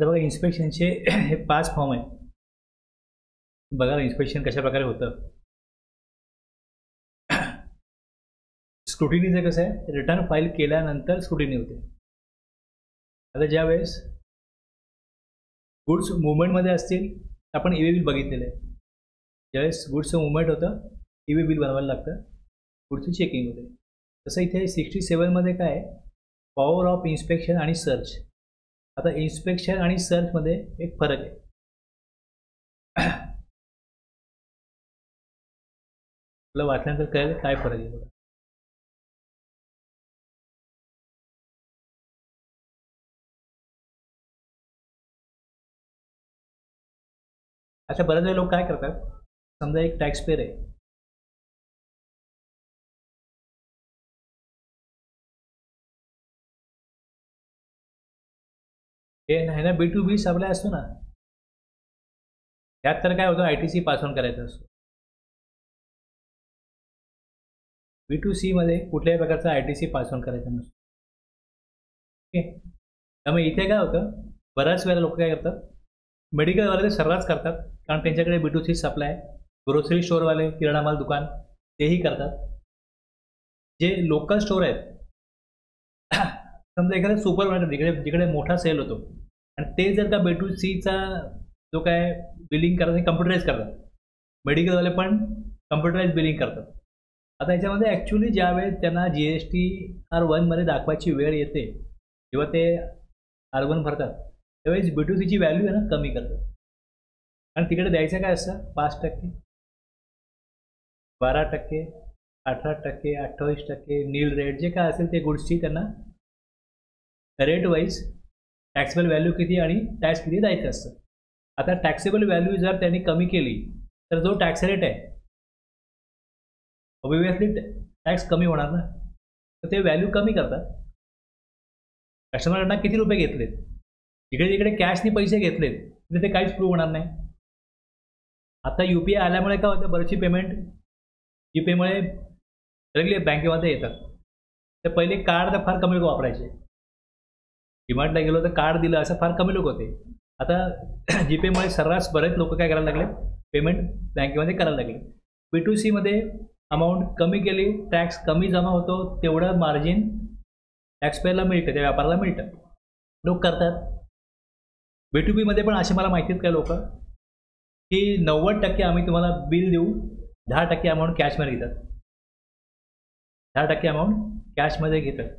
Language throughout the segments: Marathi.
आता बघा इन्स्पेक्शनचे हे 5 फॉर्म आहेत. बघा इन्स्पेक्शन कशा प्रकारे होतं. स्क्रुटिनीचं कसं आहे, रिटर्न फाईल केल्यानंतर स्क्रुटिनी होते. आता ज्या वेळेस गुड्स मुवमेंटमध्ये असतील तर आपण EV बिल बघितलेलं आहे. ज्यावेळेस गुड्सचं मुवमेंट होतं EV बिल बनवायला लागतं, गुड्सची चेकिंग होते. तसं इथे 67मध्ये काय आहे, पॉवर ऑफ इन्स्पेक्शन आणि सर्च. आता इन्स्पेक्शन आणि सर्चमध्ये एक फरक आहे. तुला वाचल्यानंतर कळेल काय फरक आहे बघा. अच्छा, बरेच वेळा लोक काय करतात, समजा एक टॅक्स पेअर आहे, हे नाही ना B2B सप्लाय असतो ना, त्यात तर काय होतं ITC पास ऑन करायचं असतो. B2C मध्ये कुठल्याही प्रकारचा ITC पास ऑन करायचा नसतो. ओके, त्यामुळे इथे काय होतं, बऱ्याच वेळेला लोक काय करतात, मेडिकलवाले ते सर्रास करतात, कारण त्यांच्याकडे B2C सप्लाय. ग्रोसरी स्टोअरवाले, किराणा माल दुकान, तेही करतात. जे लोकल स्टोअर आहेत, समजा एखाद्या सुपर मार्केट जिकडे मोठा सेल होतो आणि ते जर का B2Cचा जो काय बिलिंग करतात कम्प्युटराईज करतात, मेडिकलवाले पण कम्प्युटराईज बिलिंग करतात. आता याच्यामध्ये ॲक्च्युली ज्यावेळेस त्यांना GST R1मध्ये दाखवायची वेळ येते, जेव्हा ते R1 भरतात, त्यावेळेस B2Cची व्हॅल्यू आहे ना कमी करतात. आणि तिकडे द्यायचं काय असतं, 5%, 12%, 18%, 28%, नील रेट जे काय असेल ते गुड्सची त्यांना रेट वाईज टॅक्सेबल व्हॅल्यू किती आणि टॅक्स किती द्यायचं असतं. आता टॅक्सेबल व्हॅल्यू जर त्यांनी कमी केली तर जो टॅक्स रेट आहे ऑब्वियसली टॅक्स कमी होणार ना, तर ते व्हॅल्यू कमी करतात. कस्टमरकडनं किती रुपये घेतलेत, जिकडे जिकडे कॅशनी पैसे घेतलेत तिथे ते काहीच प्रूव्ह होणार नाही. आता UPI आल्यामुळे काय होतं, बरीचशी पेमेंट GPayमुळे रेग्युलर बँकेमध्ये येतात. तर पहिले कार्ड तर फार कमी लोक वापरायचे, डिमार्टला गेलो तर कार्ड दिलं असं फार कमी लोक होते. आता GPayमुळे सर्रास बरेच लोक काय करायला लागले, पेमेंट बँकेमध्ये करायला लागले. B2C मध्ये अमाऊंट कमी केली, टॅक्स कमी जमा होतो, तेवढं मार्जिन टॅक्सपेअरला मिळतं, त्या व्यापाराला मिळतं, लोक करतात. B2B मध्ये पण असे मला माहिती आहेत काय लोक की 90% आम्ही तुम्हाला बिल देऊ, 10% अमाऊंट कॅशमध्ये घेतात, 10% अमाऊंट कॅशमध्ये घेतात,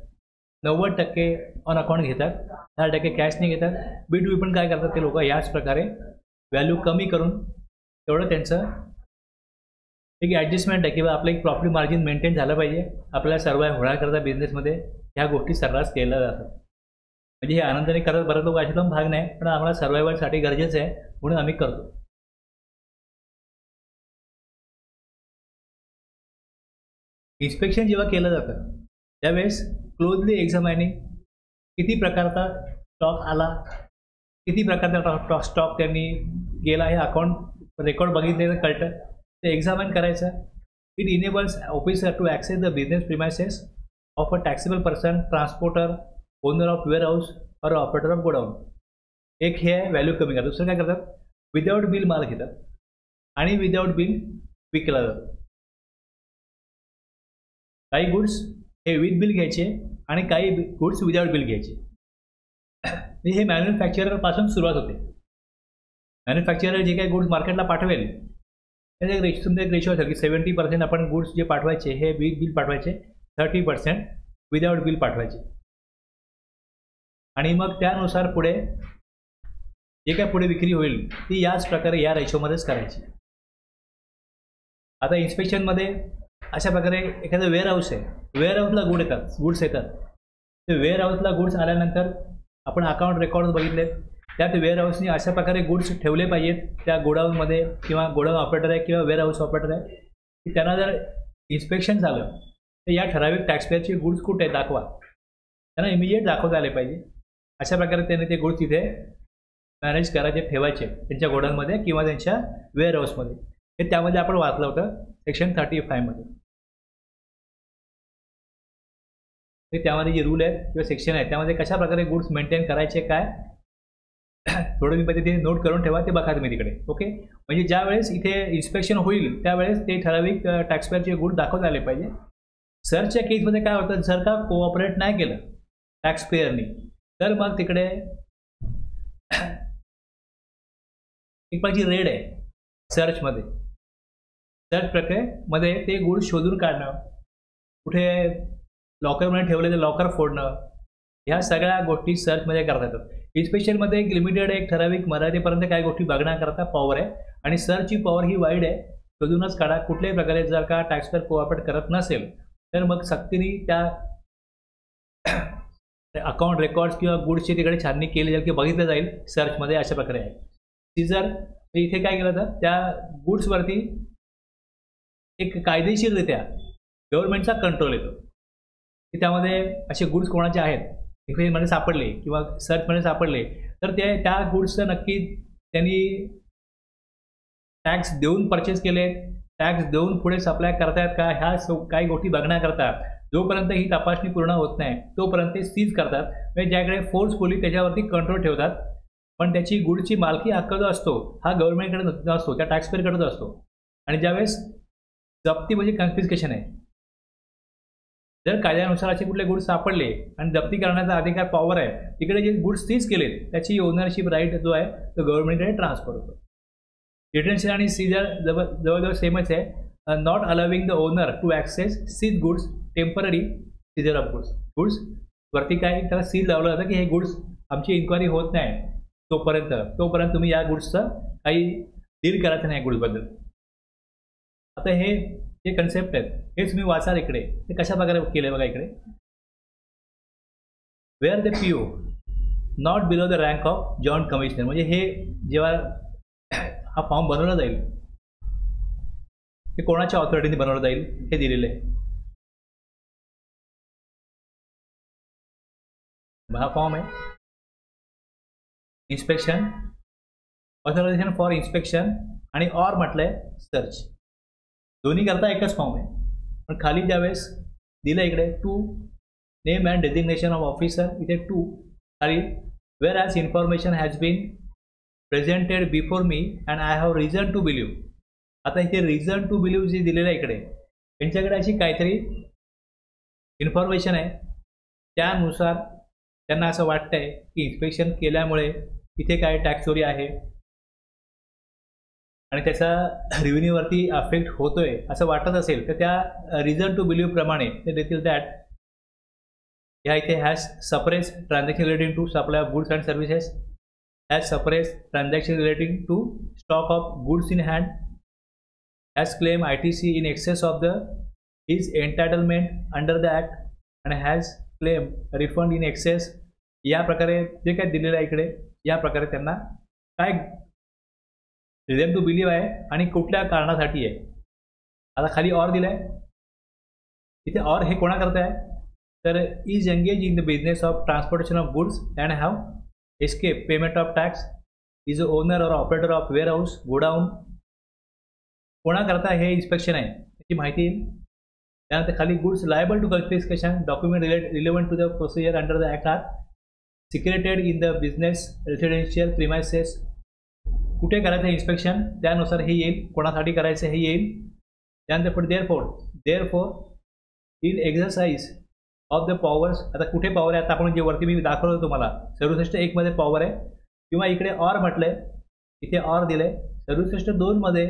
90% ऑन अकाउंट घेतात, 10% कॅशने घेतात. B2B पण काय करतात ते लोक याच प्रकारे व्हॅल्यू कमी करून तेवढं त्यांचं एक ॲडजस्टमेंट आहे, किंवा आपलं एक प्रॉफिट मार्जिन मेंटेन झालं पाहिजे, आपल्याला सर्वाइव्ह होण्याकरता बिझनेसमध्ये ह्या गोष्टी सर्रास केल्या जातात. म्हणजे हे आनंदाने करत बरेच लोक असे भाग नाही, पण आम्हाला सर्वायवलसाठी गरजेचं आहे म्हणून आम्ही करतो. इन्स्पेक्शन जेव्हा केलं जातं त्यावेळेस क्लोजली एक्झामायनिंग किती प्रकारचा स्टॉक आला, किती प्रकारचा स्टॉक त्यांनी गेला, हे अकाउंट रेकॉर्ड बघितले तर कळतं. ते एक्झामाइन करायचं. It enables officer to access the business premises of a taxable person, transporter, owner of warehouse और ऑपरेटर ऑफ गोडाऊन. एक हे आहे व्हॅल्यू कमी करतात. दुसरं काय करतात, विदाऊट बिल माल घेतात आणि विदाऊट बिल विकला जातो. काही गुड्स हे विथ बिल घ्यायचे आणि काही गुड्स विदाऊट बिल घ्यायचे. हे मॅन्युफॅक्चररपासून सुरुवात होते. मॅन्युफॅक्चरर जे काही गुड्स मार्केटला पाठवेल त्याचे तुमचं एक रेशो असेल की 70% आपण गुड्स जे पाठवायचे हे विथ बिल पाठवायचे, 30% विदाऊट बिल पाठवायचे. आणि मग त्यानुसार पुढे जे काय पुढे विक्री होईल ती याच प्रकारे या रेशोमध्येच करायची. आता इन्स्पेक्शनमध्ये अशा प्रकारे एखादं वेअर हाऊस आहे, वेअर हाऊसला गुड्स येतात. ते वेअर हाऊसला गुड्स आल्यानंतर आपण अकाउंट रेकॉर्ड बघितले, त्यात वेअर हाऊसनी अशा प्रकारे गुड्स ठेवले पाहिजेत त्या गोडाऊनमध्ये, किंवा गोडाऊन ऑपरेटर आहे किंवा वेअर हाऊस ऑपरेटर आहे, की त्यांना जर इन्स्पेक्शन झालं तर या ठराविक टॅक्सपेअरचे गुड्स कुठे आहेत दाखवा, त्यांना इमिजिएट दाखवता आले पाहिजे. अशा प्रकारे त्यांनी ते गुड्स तिथे मॅनेज करायचे, ठेवायचे त्यांच्या गोडाऊनमध्ये किंवा त्यांच्या वेअर हाऊसमध्ये. हे त्यामध्ये आपण वाचलं होतं सेक्शन 35 मध्ये. ते त्यामध्ये जे रूल आहेत किंवा सेक्शन आहे त्यामध्ये कशा प्रकारे गुड्स मेंटेन करायचे काय थोडं मी पाहिजे ते नोट करून ठेवा, ते बघा तुम्ही तिकडे. ओके, म्हणजे ज्या वेळेस इथे इन्स्पेक्शन होईल त्यावेळेस ते ठराविक टॅक्सपेअरचे गुड दाखवता आले पाहिजे. सर्चच्या केसमध्ये काय होतं, जर का कोऑपरेट नाही केलं टॅक्सपेअरनी तर मग तिकडे एक पाहिजे रेड आहे सर्चमध्ये. सर्च प्रक्रियेमध्ये ते गुड शोधून काढणं, कुठे लॉकरमध्ये ठेवलेलं लॉकर फोडणं, ह्या सगळ्या गोष्टी सर्चमध्ये करता येतात. इन्स्पेक्शनमध्ये एक लिमिटेड एक ठराविक मर्यादेपर्यंत काही गोष्टी बघण्याकरता पॉवर आहे आणि सर्चची पॉवर ही वाईड आहे. शोधूनच काढा. कुठल्याही प्रकारे जर का टॅक्सपेअर कोऑपरेट करत नसेल तर मग सक्तीने त्या अकाउंट रेकॉर्ड्स किंवा गुड्सची तिकडे छाननी केली जाईल किंवा बघितलं जाईल सर्चमध्ये. अशा प्रकारे आहे. सीजर इथे काय केलं तर त्या गुड्सवरती एक कायदेशीररित्या गव्हर्नमेंटचा कंट्रोल येतो की त्यामध्ये असे गुड्स कोणाचे आहेत इन्फेक्शनमध्ये सापडले किंवा सर्चमध्ये सापडले तर ते त्या गुड्सचं नक्की त्यांनी टॅक्स देऊन परचेस केले, टॅक्स देऊन पुढे सप्लाय करतायत का, ह्या काही गोष्टी बघण्याकरता जोपर्यंत ही तपासणी पूर्ण होत नाही तोपर्यंत ते सीज करतात. म्हणजे ज्याकडे फोर्सफुली त्याच्यावरती कंट्रोल ठेवतात. पण त्याची गुडची मालकी हक्क जो असतो हा गव्हर्नमेंटकडे नसतो, त्या टॅक्सपेअरकडेच असतो. आणि ज्यावेळेस जप्ती म्हणजे कन्फिस्केशन आहे. जर कायद्यानुसार असे कुठले गुड्स सापडले आणि जप्ती करण्याचा अधिकार पॉवर आहे, तिकडे जे गुड्स सीज केले त्याची ओनरशिप राईट जो आहे तो गव्हर्नमेंटकडे ट्रान्सफर होतो. डिटेन्शन आणि सीजर जवळजवळ सेमच आहे. Not allowing the owner to access seize goods, temporary seizure of goods वरती काय त्याला सीज लावलं जातं की हे गुड्स आमची इन्क्वायरी होत नाही तोपर्यंत तुम्ही या गुड्सचं काही डील करायचं नाही गुड्सबद्दल. आता हे जे कन्सेप्ट आहेत हे तुम्ही वाचाल इकडे. ते कशा प्रकारे केलं बघा इकडे. Where the PO not below the rank of joint commissioner. म्हणजे हे जेव्हा हा फॉर्म बनवला जाईल ते कोणाच्या ऑथॉरिटीने बनवलं जाईल हे दिलेलं आहे. हा फॉर्म आहे इन्स्पेक्शन, ऑथरायझेशन फॉर इन्स्पेक्शन आणि ऑर म्हटलंय सर्च. दोन्ही करता एकच फॉर्म आहे. पण खाली ज्यावेळेस दिलं इकडे to name and designation of officer, इथे टू खाली whereas information has been presented before me and I have reason to believe. आता इथे रिझन टू बिलीव्ह जे दिलेलं आहे इकडे त्यांच्याकडे अशी काहीतरी इन्फॉर्मेशन आहे, त्यानुसार त्यांना असं वाटतंय की इन्स्पेक्शन केल्यामुळे इथे काय टॅक्स चोरी आहे आणि त्याचा रेव्हेन्यूवरती अफेक्ट होतोय असं वाटत असेल तर त्या रिझन टू बिलीव्ह प्रमाणे ते देतील दॅट ह्या इथे has suppress transaction relating to supply of goods and services, has suppress transaction relating to stock of goods in hand, has claim ITC in excess of the his entitlement under the act आणि has claim refund in excess. या प्रकारे जे काय दिलेलं आहे इकडे या प्रकारे त्यांना काय रिझन टू बिलीव्ह आहे आणि कुठल्या कारणासाठी आहे. आता खाली ऑर दिलाय, इथे ऑर हे कोणा करताय तर is engage in the business of transportation of goods and have escape payment of tax, is a owner or operator of wear house godown. कोणा करता हे इन्स्पेक्शन आहे त्याची माहिती येईल. त्यानंतर खाली goods liable to confiscation document relevant to the procedure under the act are secreted in the business residential premises. कुठे करायचं इन्स्पेक्शन त्यानुसार हे येईल, कोणासाठी करायचं हे येईल. त्यानंतर पुढे therefore in exercise of the powers. आता कुठे पॉवर आहे, आता आपण जे वरती मी दाखवलं तुम्हाला 67(1) मध्ये पॉवर आहे किंवा इकडे ऑर म्हटलंय, इथे ऑर दिलंय. 67(2) मध्ये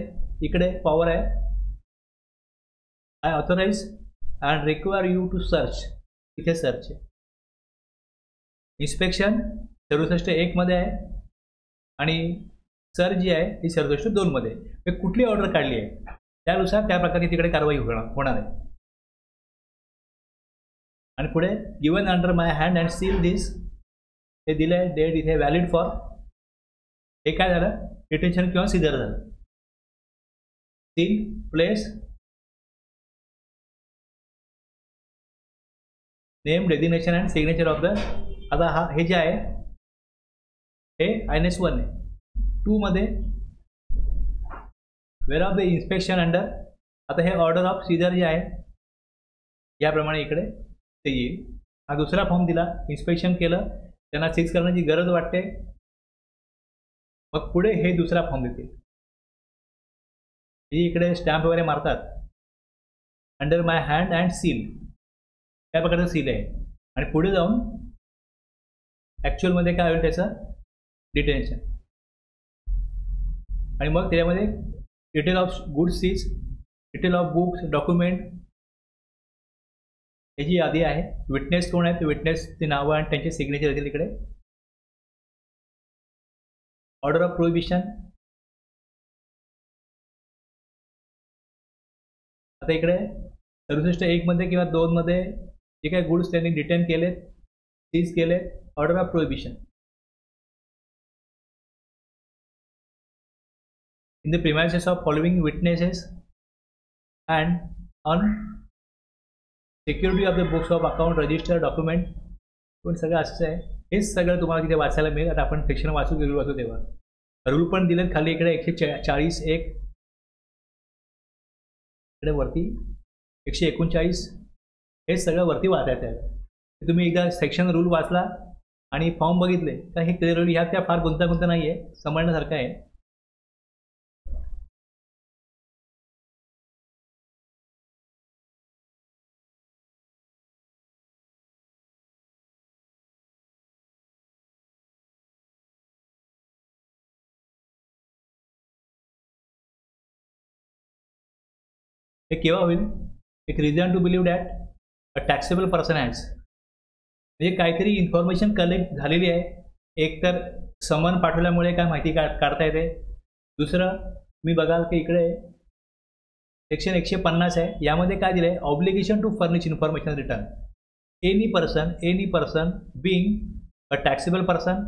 इकडे पॉवर आहे I authorise and require you to search, इथे सर्च आहे. इन्स्पेक्शन 67(1) मध्ये आहे आणि सर्च जी आहे ती 67(2) मध्ये. कुठली ऑर्डर काढली आहे त्यानुसार त्या प्रकारे तिकडे कारवाई होणार आहे. आणि पुढे given under my hand and seal this हे दिलं आहे. डेट इथे व्हॅलिड फॉर हे काय झालं डिटेन्शन किंवा सीजर झालं. Seal place name designation and signature of the. आता हा हे जे आहे हे INS1 आहे. 2 मध्ये where of the inspection under. आता हे ऑर्डर ऑफ सीजर जे आहे याप्रमाणे इकडे ते येईल. हा दुसरा फॉर्म दिला, इन्स्पेक्शन केलं, त्यांना सीज करण्याची गरज वाटते मग पुढे हे दुसरा फॉर्म देतील. इकडे स्टॅम्प वगैरे मारतात. Under my hand and seal, त्या प्रकारचं सील आहे. आणि पुढे जाऊन ॲक्च्युअलमध्ये काय होईल त्याचं डिटेन्शन. आणि मग त्याच्यामध्ये detail of goods seize, detail of books, document, याची यादी आहे. विटनेस कोण आहेत, विटनेसची नावं आणि त्यांचे सिग्नेचर येतील इकडे. Order of prohibition. आता इकडे 67(1) मध्ये किंवा 2 मध्ये जे काही गुड्स त्यांनी डिटेन केले, सीज केले, order of prohibition. In the premises of following witnesses and on security of the books of account, register, document, पण सगळं असंच आहे. हेच सगळं तुम्हाला तिथे वाचायला मिळेल. आता आपण सेक्शन वाचू तेव्हा रूल पण दिलेत खाली इकडे 140(1), इकडे वरती 139. हे सगळं वरती वाचायचं आहे. तुम्ही एकदा सेक्शन रूल वाचला आणि फॉर्म बघितले तर हे क्लिअर होईल. ह्या त्या फार गुंतागुंत नाही आहे, समजण्यासारखं आहे. हे केव्हा होईल? एक reason to believe that a taxable person has, म्हणजे काहीतरी इन्फॉर्मेशन कलेक्ट झालेली आहे. एक तर समन पाठवल्यामुळे काय माहिती काढता येते. दुसरं मी बघाल की इकडे सेक्शन 150 आहे. यामध्ये काय दिलं आहे? Obligation to furnish information return. Any person being a taxable person,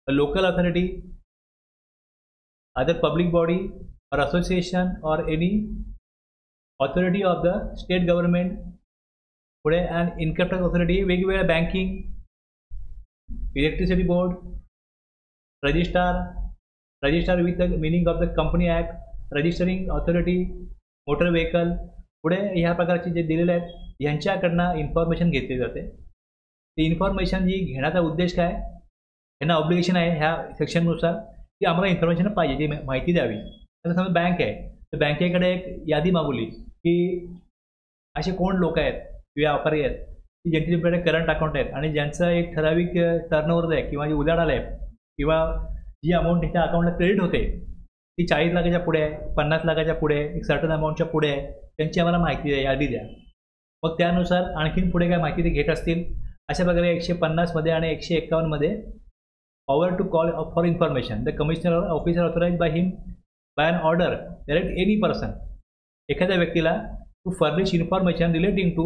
a local authority, other public body और association or any authority of the state government, पुढे अँड इन्कम टॅक्स ऑथॉरिटी, वेगवेगळ्या banking, electricity board, register with the meaning of the company act, registering authority, motor vehicle, पुढे ह्या प्रकारचे जे दिलेले आहेत यांच्याकडनं इन्फॉर्मेशन घेतली जाते. ती इन्फॉर्मेशन जी घेण्याचा उद्देश काय? यांना ऑब्लिगेशन आहे ह्या सेक्शननुसार की आम्हाला इन्फॉर्मेशन पाहिजे, जी माहिती द्यावी. तर समजा बँक आहे तर बँकेकडे एक यादी मागवली की असे कोण लोक आहेत, व्यापारी आहेत की ज्यांच्याकडे करंट अकाउंट आहेत आणि ज्यांचं एक ठराविक टर्नओव्हर आहे किंवा जे उलाढाल आहे किंवा जी अमाऊंट त्यांच्या अकाउंटला क्रेडिट होते ती 40 लाखाच्या पुढे आहे, 50 लाखाच्या पुढे आहे, एक सर्टन अमाऊंटच्या पुढे आहे, त्यांची आम्हाला माहिती द्या, यादी द्या. मग त्यानुसार आणखीन पुढे काय माहिती ते घेत असतील. अशा प्रकारे 150 मध्ये आणि 151 मध्ये power to call for information, the commissioner or officer authorise by him by an order direct any person, एखाद्या व्यक्तीला to furnish information relating to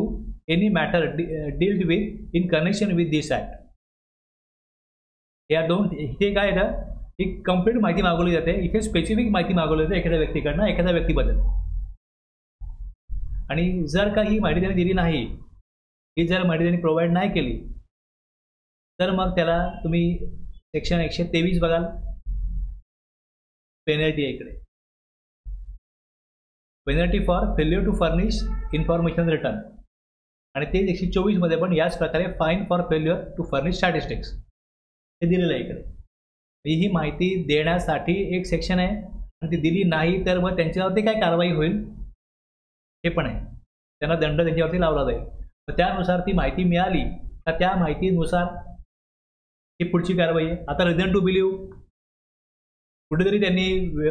any matter dealt with in connection with this act. या दोन इथे काय येतं, ही कंप्लीट माहिती मागवली जाते. इथे स्पेसिफिक माहिती मागवली जाते एखाद्या व्यक्तीकडनं, एखाद्या व्यक्तीबद्दल. आणि जर का ही माहिती त्यांनी दिली नाही, ही जर माहिती त्यांनी प्रोव्हाइड नाही केली तर मग त्याला तुम्ही सेक्शन 123 बघाल, पेनल्टी आहे इकडे, penalty for failure to furnish information return. आणि ते 124 मध्ये पण याच प्रकारे fine for failure to furnish statistics हे दिलेलं आहे इकडे. ही माहिती देण्यासाठी एक सेक्शन आहे आणि ती दिली नाही तर मग त्यांच्यावरती काय कारवाई होईल हे पण आहे. त्यांना दंड त्यांच्यावरती लावला जाईल. तर त्यानुसार ती माहिती मिळाली तर त्या माहितीनुसार ही पुढची कारवाई आहे. आता रिझन टू बिलीव्ह, कुठेतरी त्यांनी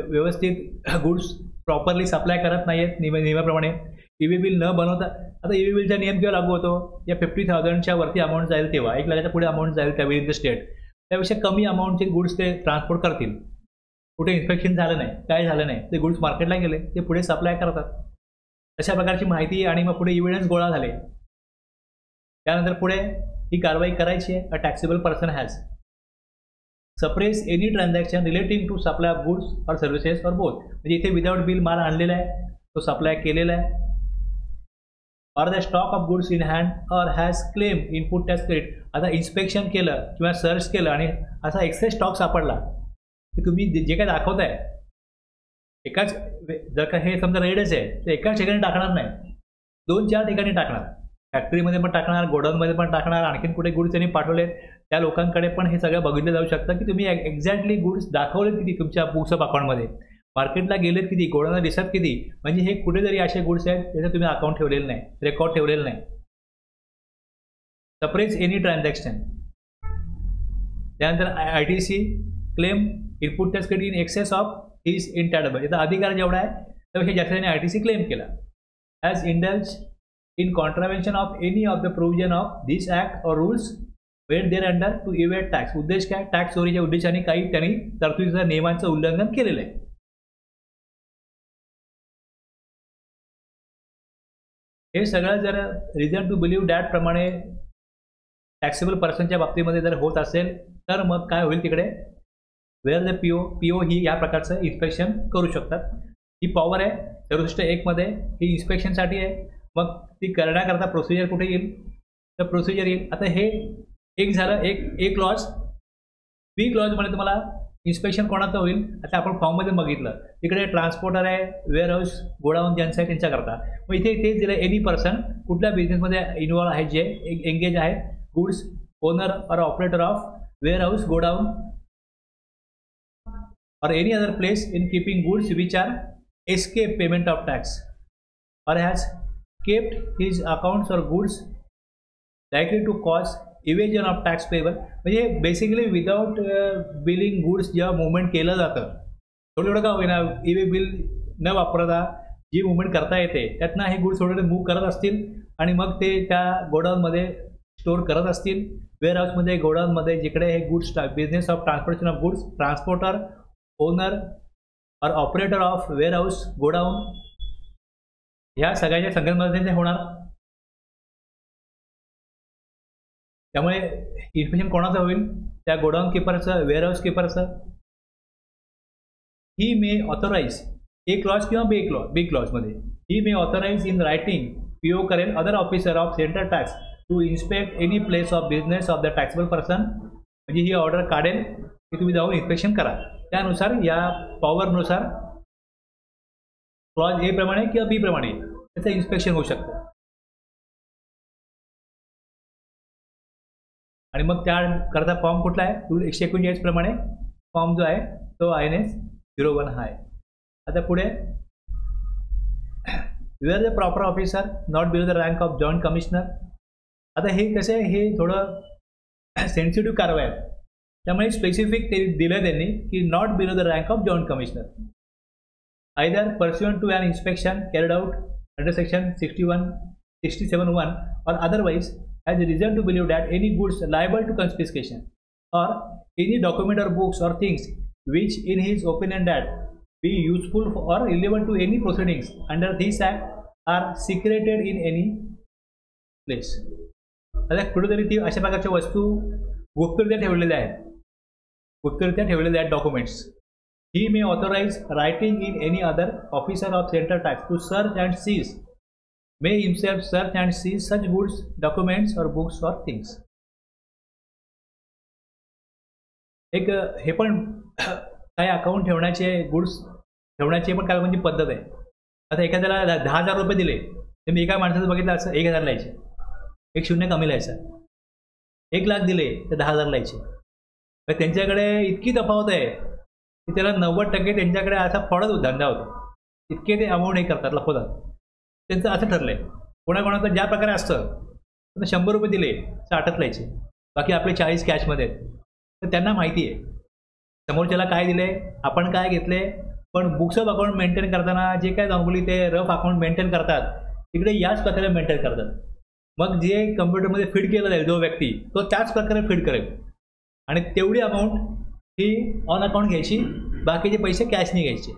व्यवस्थित गुड्स प्रॉपरली सप्लाय करत नाही आहेत नियमाप्रमाणे, EV बिल न बनवता. आता EV बिलचा नियम केव्हा लागू होतो? या 50,000च्या वरती अमाऊंट जाईल तेव्हा, 1 लाखाच्या पुढे अमाऊंट जाईल त्या विथ द स्टेट, त्यापेक्षा कमी अमाऊंटचे गुड्स ते ट्रान्सपोर्ट करतील. कुठे इन्स्पेक्शन झालं नाही, काय झालं नाही, ते गुड्स मार्केटला गेले, ते पुढे सप्लाय करतात. अशा प्रकारची माहिती आणि मग पुढे इव्हिडन्स गोळा झाले, त्यानंतर पुढे ही कारवाई करायची आहे. A taxable person has suppress any transaction relating to supply of goods or services or both. म्हणजे इथे विदाउट बिल माल आणलेला आहे, तो सप्लाय केलेला आहे. Or the stock of goods in hand or has claim input tax credit. आता इन्स्पेक्शन केलं किंवा सर्च केलं आणि असा एक्सेस स्टॉक सापडला की तुम्ही जे काय दाखवताय एकाच, जर का हे समजा रेडच आहे तर एकाच ठिकाणी टाकणार नाही, 2-4 ठिकाणी टाकणार. फॅक्टरीमध्ये पण टाकणार, गोडाऊनमध्ये पण टाकणार, आणखीन कुठे गुड्स त्यांनी पाठवले त्या लोकांकडे पण हे सगळं बघितलं जाऊ शकतं की तुम्ही एक्झॅक्टली गुड्स दाखवलेत किती तुमच्या बुक्स ऑफ अकाउंटमध्ये, मार्केटला गेलेत किती, गोडाऊनला दिसत किती, म्हणजे हे कुठेतरी असे गुड्स आहेत त्याचं तुम्ही अकाउंट ठेवलेलं नाही, रेकॉर्ड ठेवलेलं नाही. Suppress any transaction. त्यानंतर ITC claim input tax credit in excess of his इंटॅडेबल. याचा अधिकार जेवढा आहे त्यापेक्षा जास्त त्याने ITC क्लेम केला. As indulge in contravention of any of the provision of this act or rules made thereunder to evade tax. उद्देश काय, टॅक्स चोरीच्या उद्देशाने काही त्यांनी तरतुदीच्या नियमांचं उल्लंघन केलेलं आहे. हे सगळं जर रिझन टू बिलीव्ह डॅट प्रमाणे टॅक्सेबल पर्सनच्या बाबतीमध्ये जर होत असेल तर मग काय होईल, तिकडे वेअर द PO ही या प्रकारचं इन्स्पेक्शन करू शकतात. ही पॉवर आहे 64(1) मध्ये, ही इन्स्पेक्शनसाठी आहे. मग ती करण्याकरता प्रोसिजर कुठे येईल, तर प्रोसिजर येईल. आता हे एक झालं, एक क्लॉज. बी क्लॉजमध्ये तुम्हाला इन्स्पेक्शन कोणाचं होईल, आता आपण फॉर्ममध्ये बघितलं तिकडे ट्रान्सपोर्टर आहे, वेअरहाऊस, गोडाऊन ज्यांचं आहे त्यांच्याकरता. मग इथे तेच दिलं, एनी पर्सन कुठल्या बिझनेसमध्ये इन्व्हॉल्व आहे, जे एंगेज आहे, goods owner or operator of warehouse, godown or any other place in keeping goods which are escape payment of tax or has kept his accounts or goods likely to cause evasion of tax payable. म्हणजे बेसिकली विदाउट बिलिंग गुड्स जेव्हा मुवमेंट केलं जातं, थोडं थोडं का होईना इवे बिल न वापरता जी मुवमेंट करता येते त्यातनं हे गुड्स थोडे मूव्ह करत असतील आणि मग ते त्या गोडाऊनमध्ये स्टोअर करत असतील. वेअरहाऊसमध्ये, गोडाऊनमध्ये जिकडे हे goods, business of transportation of goods, transporter, owner or operator of warehouse, godown, ह्या सगळ्याच्या संगणमध्ये होणार. त्यामुळे इन्स्पेक्शन कोणाचं होईल, त्या गोडाऊन किपरचं, वेअरहाऊस किपरचं. He may authorise, A clause किंवा बी क्लॉजमध्ये, he may authorise in writing PO करेल other officer of central tax to inspect any place of business of the taxable person. म्हणजे ही ऑर्डर काढेल की तुम्ही जाऊन इन्स्पेक्शन करा. त्यानुसार या पॉवरनुसार क्लॉज ए प्रमाणे किंवा बी प्रमाणे त्याचं इन्स्पेक्शन होऊ शकतं. आणि मग त्याकरता फॉर्म कुठला आहे, रूल 149 प्रमाणे फॉर्म जो आहे तो INS 01 हा आहे. आता पुढे where the proper officer not below the rank of joint commissioner. आता हे कसं आहे, हे थोडं सेन्सिटिव्ह कारवाई आहे, त्यामुळे स्पेसिफिक ते दिलं त्यांनी की not below the rank of joint commissioner, either pursuant to an inspection carried out under section 67(1) or otherwise has reason to believe that any goods liable to confiscation or any document or books or things which in his opinion that be useful or relevant to any proceedings under this act are secreted in any place. आता कुठेतरी ती अशा प्रकारच्या वस्तू गुप्तरित्या ठेवलेल्या आहेत, गुप्तरित्या ठेवलेल्या आहेत documents. He may authorise writing in any other officer of central tax to search and seize, may himself search and seize such goods, documents or books or things. एक हे पण काही अकाउंट ठेवण्याचे, गुड्स ठेवण्याची पण काही पद्धत आहे. आता एखाद्याला 10,000 रुपये दिले तर मी एका माणसाचं बघितलं असं 1,000 लायचे, एक शून्य कमी लायचं. 1 लाख दिले तर 10,000 लायचे. तर त्यांच्याकडे इतकी तफावत आहे की त्याला 90% त्यांच्याकडे असा फ्रॉडच धंदा होतो, इतके ते अमाऊंट हे करतात, लपवतात. त्यांचं असं ठरलंय, कोणाकोणाचं ज्या प्रकारे असतं 100 रुपये दिले 60 लायचे, बाकी आपले 40 कॅशमध्ये आहेत. तर त्यांना माहिती आहे समोरच्याला काय दिले, आपण काय घेतले. पण बुक्स ऑफ अकाउंट मेंटेन करताना जे काय नॉर्मली ते रफ अकाउंट मेंटेन करतात तिकडे याच प्रकारे मेंटेन करतात. मग जे कम्प्युटरमध्ये फीड केलं जाईल जो व्यक्ती तो त्याच प्रकारे फीड करेल आणि तेवढी अमाऊंट ही ऑन अकाउंट घ्यायची, बाकीचे पैसे कॅशने घ्यायचे.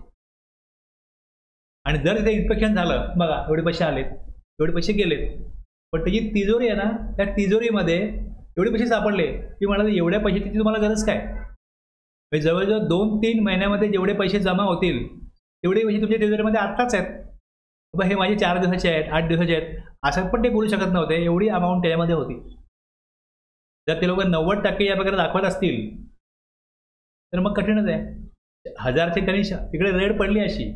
आणि जर इथे इन्स्पेक्शन झालं, बघा एवढे पैसे आलेत, एवढे पैसे गेलेत, पण त्याची तिजोरी आहे ना, त्या तिजोरीमध्ये एवढे पैसे सापडले की म्हणाले एवढ्या पैशाची तुम्हाला गरज काय. म्हणजे जवळजवळ 2-3 महिन्यामध्ये जेवढे पैसे जमा होतील तेवढे पैसे तुमच्या तिजोरीमध्ये आत्ताच आहेत. बाबा हे माझे 4 दिवसाचे आहेत, 8 दिवसाचे आहेत, असं पण ते बोलू शकत नव्हते, एवढी अमाऊंट त्याच्यामध्ये होती. जर ते लोक 90% या प्रकारे दाखवत असतील तर मग कठीणच आहे. 1000चे कधी तिकडे रेड पडली अशी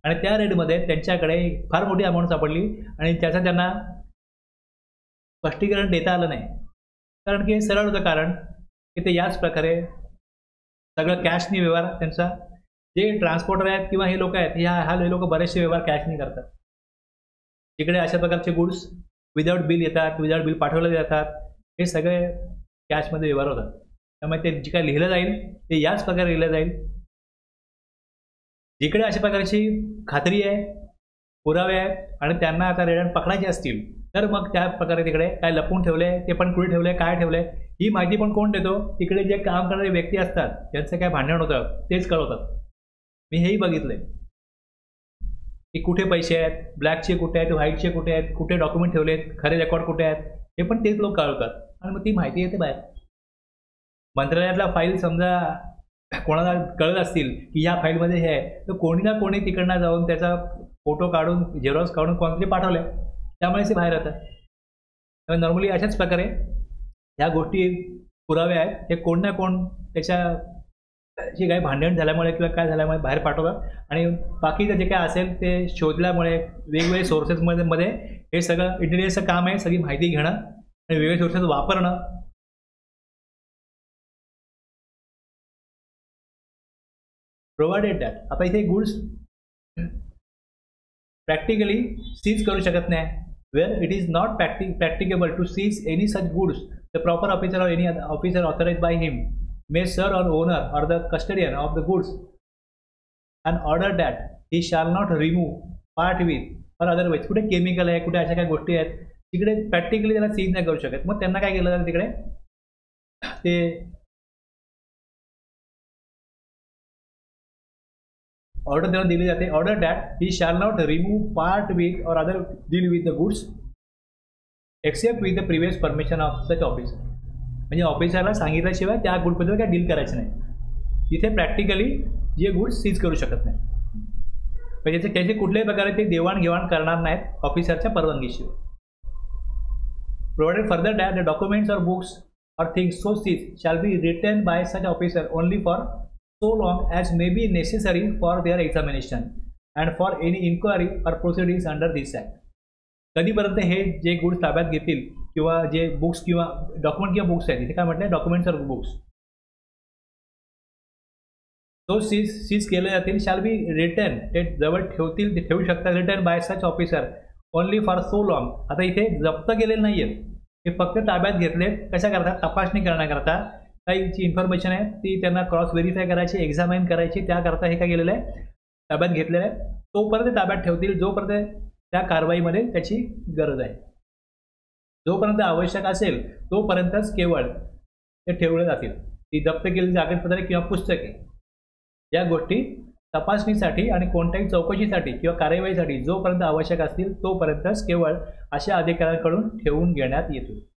आणि त्या रेडमध्ये त्यांच्याकडे फार मोठी अमाऊंट सापडली आणि त्याचं त्यांना स्पष्टीकरण देता आलं नाही. कारण की हे सरळ होतं, कारण की ते याच प्रकारे सगळं कॅशनी व्यवहार त्यांचा, जे ट्रान्सपोर्टर आहेत किंवा हे लोक आहेत, हे लोक बरेचसे व्यवहार कॅशनी करतात. तिकडे अशा प्रकारचे गुड्स विदाऊट बिल येतात, विदाऊट बिल पाठवले जातात, हे सगळे कॅशमध्ये व्यवहार होतात. त्यामुळे ते जे काय लिहिलं जाईल ते याच प्रकारे लिहिलं जाईल. जिकडे अशा प्रकारची खात्री आहे, पुरावे आहेत आणि त्यांना आता रेड्यात पकडायचे असतील, तर मग त्या प्रकारे तिकडे काय लपवून ठेवले, ते पण कुठे ठेवले, काय ठेवले, ही माहिती पण कोण देतो? तिकडे जे काम करणारे व्यक्ती असतात, ज्यांचं काय भांडण होतं तेच कळवतात. मी हेही बघितलंय की कुठे पैसे आहेत, ब्लॅकचे कुठे आहेत, व्हाईटचे कुठे आहेत, कुठे डॉक्युमेंट ठेवलेत, खरे रेकॉर्ड कुठे आहेत, हे पण तेच लोक कळवतात आणि मग ती माहिती येते बाहेर. मंत्रालयातला फाईल समजा कोणाला कळत असतील की या फाईलमध्ये हे आहे, तर कोणी ना कोणी तिकडनं जाऊन त्याचा फोटो काढून, झेरॉक्स काढून कोणतरी पाठवले, त्यामुळे ते बाहेर येतात. त्यामुळे नॉर्मली अशाच प्रकारे ह्या गोष्टी पुरावे आहेत, हे कोण ना कोण त्याच्या जे काही भांडण झाल्यामुळे किंवा काय झाल्यामुळे बाहेर पाठवतात आणि बाकीचं जे काय असेल ते शोधल्यामुळे वेगवेगळे सोर्सेसमध्ये हे सगळं इंटेलिजन्सचं काम आहे, सगळी माहिती घेणं आणि वेगवेगळे सोर्सेस वापरणं. प्रोव्हाइडेड दॅट आता इथे गुड्स प्रॅक्टिकली सीज करू शकत नाही. Where it is not practicable to seize any such goods, the proper officer or any officer authorise by him may serve or owner or the custodian of the goods and order that he shall not remove, part with or otherwise. कुठे केमिकल आहे, कुठे अशा काही गोष्टी आहेत, तिकडे प्रॅक्टिकली त्याला सीज नाही करू शकत. मग त्यांना काय केलं जातं, तिकडे ते ऑर्डर त्यांना दिली जाते. Order that he shall not remove, part with or other deal with the goods except with the previous permission of such officer. म्हणजे ऑफिसरला सांगितल्याशिवाय त्या गुडबद्दल काय डील करायचं नाही. इथे प्रॅक्टिकली जे गुड्स सीज करू शकत नाही, म्हणजे त्याचे कुठल्याही प्रकारे ते देवाणघेवाण करणार नाहीत ऑफिसरच्या परवानगीशिवाय. Provided further that the documents or books or things so seized shall be written by such officer only for so long as may be necessary for their examination and for any inquiry or proceedings under this act. कधीपर्यंत हे जे गुड्स ताब्यात घेतील किंवा जे बुक्स किंवा डॉक्युमेंट किंवा बुक्स आहेत, इथे काय म्हटलंय, डॉक्युमेंट्स और बुक्स तो सीज केले जातील, शॅल बी रिटर्न, ते जवळ ठेवतील, ते ठेवू शकतात, return bye such officer only for so long. आता इथे जप्त केलेले नाहीये, हे फक्त ताब्यात घेतलेत. कशा करतात, तपासणी करण्याकरता. काही जी इन्फॉर्मेशन आहे ती त्यांना क्रॉस व्हेरीफाय करायची, एक्झामाइन करायची, त्याकरता हे काय केलेलं आहे, ताब्यात घेतलेलं आहे. तोपर्यंत ताब्यात ठेवतील जोपर्यंत त्या कारवाईमध्ये त्याची गरज आहे. जोपर्यंत आवश्यक असेल तोपर्यंतच केवळ ते ठेवले जातील. ती जप्त केलेली कागदपत्रे किंवा पुस्तके या गोष्टी तपासणीसाठी आणि कोणत्याही चौकशीसाठी किंवा कार्यवाहीसाठी जोपर्यंत आवश्यक असतील तोपर्यंतच केवळ अशा अधिकाऱ्यांकडून ठेवून घेण्यात येतील.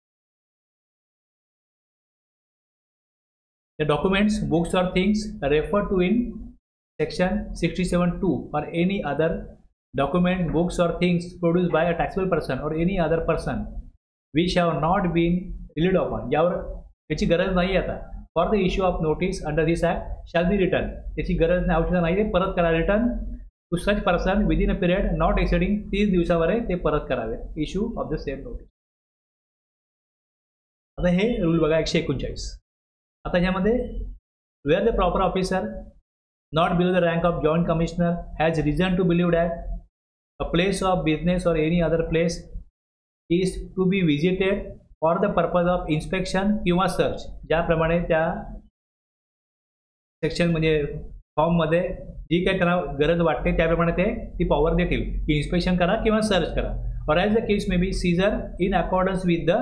The documents, books or things referred to in section 67(2) or any other document, books or things produced by a taxable person or any other person which have not been relied upon, यावर त्याची गरज नाही आता, for the issue of notice under this act shall be returned. त्याची गरज नाही, आवश्यकता नाही, ते परत करा. Return to such person within a period not exceeding 30 दिवसावर ते परत करावे. Issue of the same notice. आता हे रूल बघा 139. आता ह्यामध्ये where the proper officer not below the rank of joint commissioner has reason to believe that a place of business or any other place is to be visited for the purpose of inspection किंवा सर्च, ज्याप्रमाणे त्या सेक्शन म्हणजे फॉर्ममध्ये जी काही त्यांना गरज वाटते त्याप्रमाणे ते ती पॉवर देतील की इन्स्पेक्शन करा किंवा सर्च करा. Or as the case may be seizure in accordance with the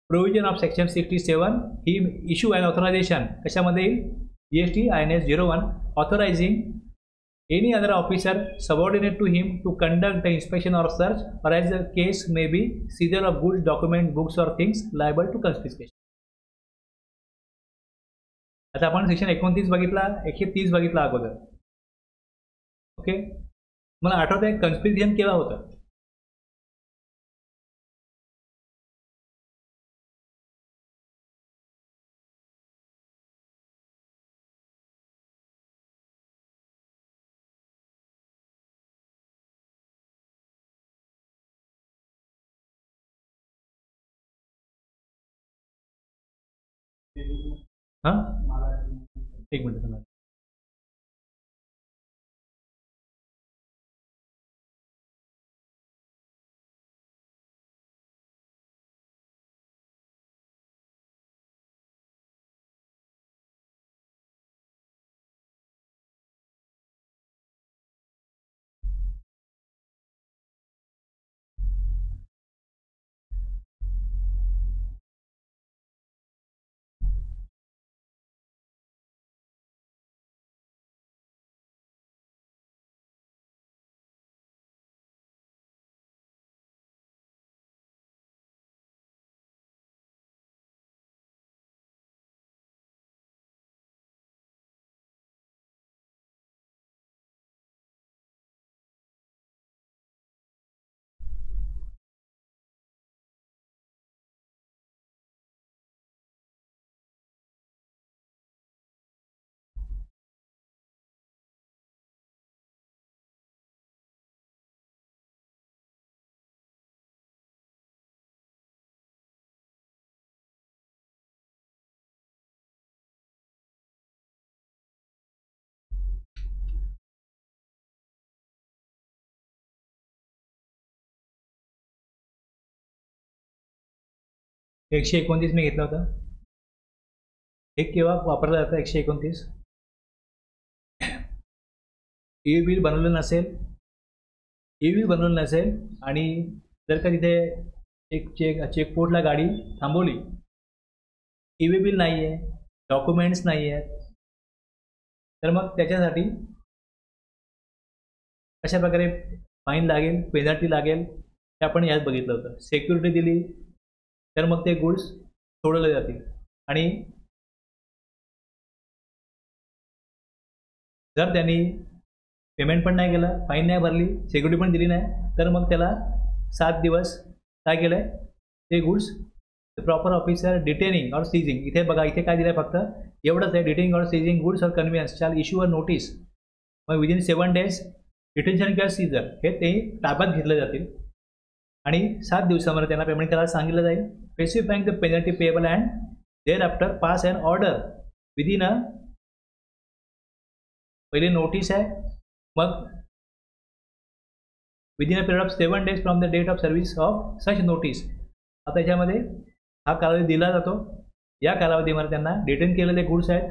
provision of section 67, he issue and authorisation कशामध्ये येईल, GST INS 01 authorising any other officer subordinate to him to conduct the inspection or search or as the case may be seizure of goods, document, books or things liable to confiscation. आता आपण सेक्शन 29 बघितला, 130 बघितला अगोदर. ओके, मला आठवत आहे कन्स्पिरेशन केव्हा होतं. हां, एक मिनिट थांबा. एकशे 29 मी घेतला होता. हे केव्हा वापरलं जातं 129? ई बिल बनवलं नसेल, ई बिल बनवलं नसेल आणि जर का तिथे एक चेकपोर्टला गाडी थांबवली, ई बिल नाही आहे, डॉक्युमेंट्स नाही आहेत, तर मग त्याच्यासाठी कशा प्रकारे फाईन लागेल, पेनल्टी लागेल, ते आपण यात बघितलं होतं. सिक्युरिटी दिली तर मग ते गुड्स सोडवले जातील. आणि जर त्यांनी पेमेंट पण नाही केलं, फाईन नाही भरली, सिक्युरिटी पण दिली नाही, तर मग त्याला 7 दिवस काय केलं आहे, ते गुड्स प्रॉपर ऑफिसर डिटेनिंग और सीजिंग. इथे बघा, इथे काय दिलं आहे, फक्त एवढंच आहे, डिटेनिंग और सीजिंग गुड्स और कन्व्हियन्स शॅल इश्यू अ नोटीस. मग विदिन 7 days डिटेन्शन किंवा सीजर हे ते ताब्यात घेतले जातील आणि 7 दिवसामध्ये त्यांना पेमेंट करायला सांगितलं जाईल. Specifying the penalty payable and thereafter pass and order within a, पहिले नोटीस आहे, मग within a period of 7 days from the date of service of such notice. आता याच्यामध्ये हा कालावधी दिला जातो. या कालावधीमध्ये त्यांना डिटेन केलेले गुड्स आहेत.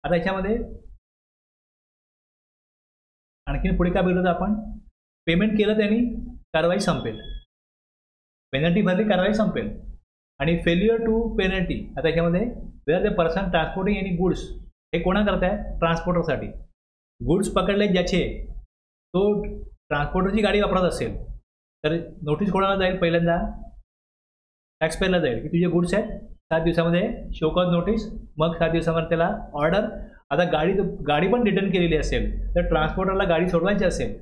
आता याच्यामध्ये आणखीन पुढे काय बघितलं आपण, पेमेंट केलं त्यांनी, कारवाई संपेल, पेनल्टी भरली, कारवाई संपेल. आणि फेल्युअर टू पेनल्टी, आता याच्यामध्ये where the person transporting any goods, हे कोणा करत आहे, ट्रान्सपोर्टरसाठी. गुड्स पकडले ज्याचे, तो ट्रान्सपोर्टरची गाडी वापरत असेल तर नोटीस कोणाला जाईल, पहिल्यांदा टॅक्सपेअरला जाईल की तुझे गुड्स आहेत, 7 दिवसामध्ये शो कॉज नोटीस, मग 7 दिवसामध्ये त्याला ऑर्डर. आता गाडी पण रिटर्न केलेली असेल तर ट्रान्सपोर्टरला गाडी सोडवायची असेल,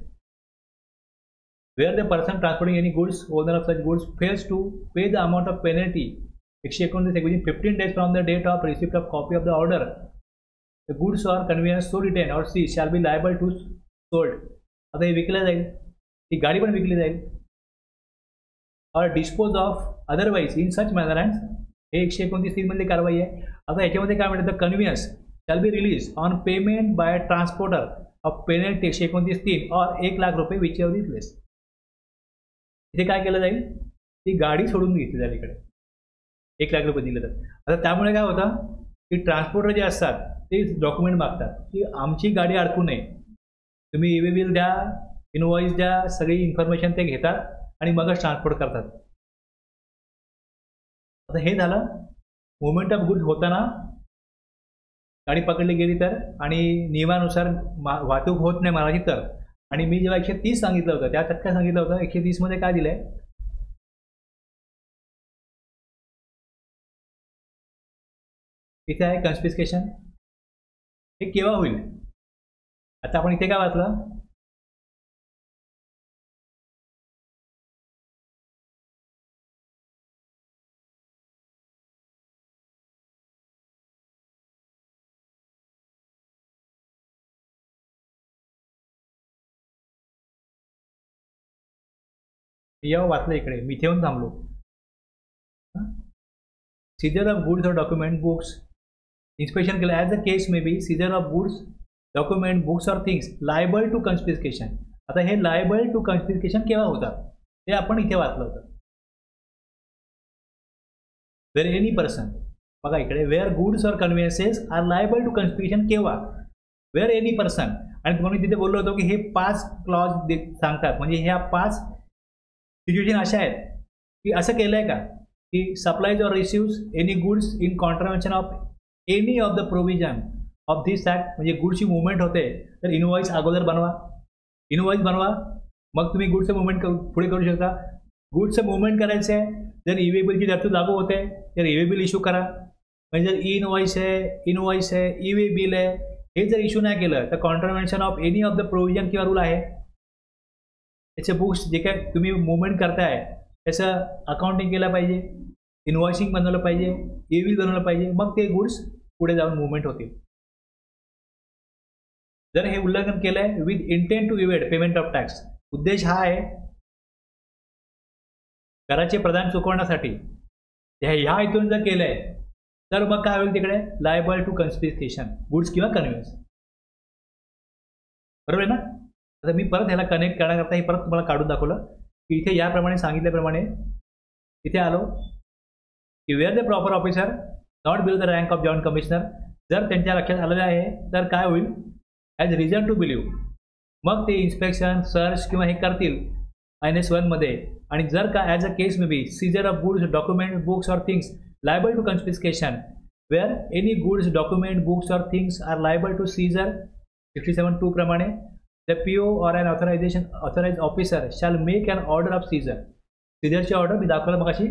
where the person transporting any goods owner of such goods fails to pay the amount of penalty 129 within 15 days from the date of receipt of copy of the order, the goods or conveyance so retained or seized shall be liable to sold. आता हे विकलं जाईल, ही गाडी पण विकली जाईल, or dispose of otherwise in such manner and, हे 129 मधली कारवाई आहे. आता याच्यामध्ये काय म्हणतात, conveyance shall be release on payment by transporter of penalty 129(3) or 1 lakh रुपये विच एव्हर इज लेस. इथे काय केलं जाईल, ती गाडी सोडून घेतली जाईल, इकडे 1 लाख रुपये दिले जातात. आता त्यामुळे काय होतं की ट्रान्सपोर्टर जे असतात ते डॉक्युमेंट मागतात की आमची गाडी अडकू नये, तुम्ही ई बिल द्या, इनवॉइस द्या, सगळी इन्फॉर्मेशन ते घेतात आणि मगच ट्रान्सपोर्ट करतात. आता हे झालं मुवमेंट ऑफ गुड्स होताना गाडी पकडली गेली तर, आणि नियमानुसार वाहतूक होत नाही मालाची तर. आणि मी जेव्हा 130 सांगितलं होतं, त्यात काय सांगितलं होतं, 130 मध्ये काय दिलंय, इथे आहे कन्स्पिस्केशन. हे केव्हा होईल, आता आपण इथे काय वाचलं, जेव्हा वाचलं इकडे, मी इथे येऊन थांबलो. Seizure of goods or document books inspection केलं as a case may be seizure of goods document books or things liable to confiscation. आता हे लायबल टू कन्स्पिस्केशन केव्हा होतात ते आपण इथे वाचलं होतं. वेर एनी पर्सन, बघा इकडे where goods or conveyances are liable to confiscation केव्हा, वेअर एनी पर्सन. आणि तुम्हाला मी तिथे बोललो होतो की हे 5 क्लॉज सांगतात, म्हणजे ह्या 5 सिच्युएशन अशा आहेत की असं केलं आहे का की supplies or receives any goods in contravention of any of the provision of this act. म्हणजे गुड्सची मुवमेंट होते तर इनवॉइस अगोदर बनवा, इनवॉइस बनवा, मग तुम्ही गुड्सचं मुवमेंट पुढे करू शकता. गुड्सचं मुवमेंट करायचं आहे, जर ईवेबिलची तरतूद लागू होते तर ईवे बिल इश्यू करा. म्हणजे जर इनवॉइस आहे ईवे बिल आहे, हे जर इश्यू नाही केलं तर contravention of any of the provision किंवा रूल आहे. त्याचे बुक्स जे काय तुम्ही मुवमेंट करताय त्याचं अकाउंटिंग केलं पाहिजे, इनवॉइसिंग बनवलं पाहिजे, ई बिल बनवलं पाहिजे, मग ते गुड्स पुढे जाऊन मुवमेंट होतील. जर हे उल्लंघन केलं आहे with intent to evade payment of tax, उद्देश हा आहे कराचे प्रदान चुकवण्यासाठी, ह्या इथून जर केलं आहे तर मग काय होईल तिकडे लायबल टू कन्स्पिस्केशन गुड्स किंवा कन्व्हिन्स. बरोबर आहे ना. आता मी परत ह्याला कनेक्ट करण्याकरता हे परत तुम्हाला काढून दाखवलं की इथे याप्रमाणे सांगितल्याप्रमाणे इथे आलो की where the proper officer not below the rank of joint commissioner, जर त्यांच्या लक्षात आलेलं आहे तर काय होईल ॲज रिझन टू बिलीव्ह, मग ते इन्स्पेक्शन सर्च किंवा हे करतील -1 मध्ये. आणि जर का as a case may be seizure of goods document books or things liable to confiscation, where any goods document books or things are liable to seizure 67(2) प्रमाणे the PO or an authorized officer shall make an order of seizure. सीजरची ऑर्डर मी दाखवलं मगाशी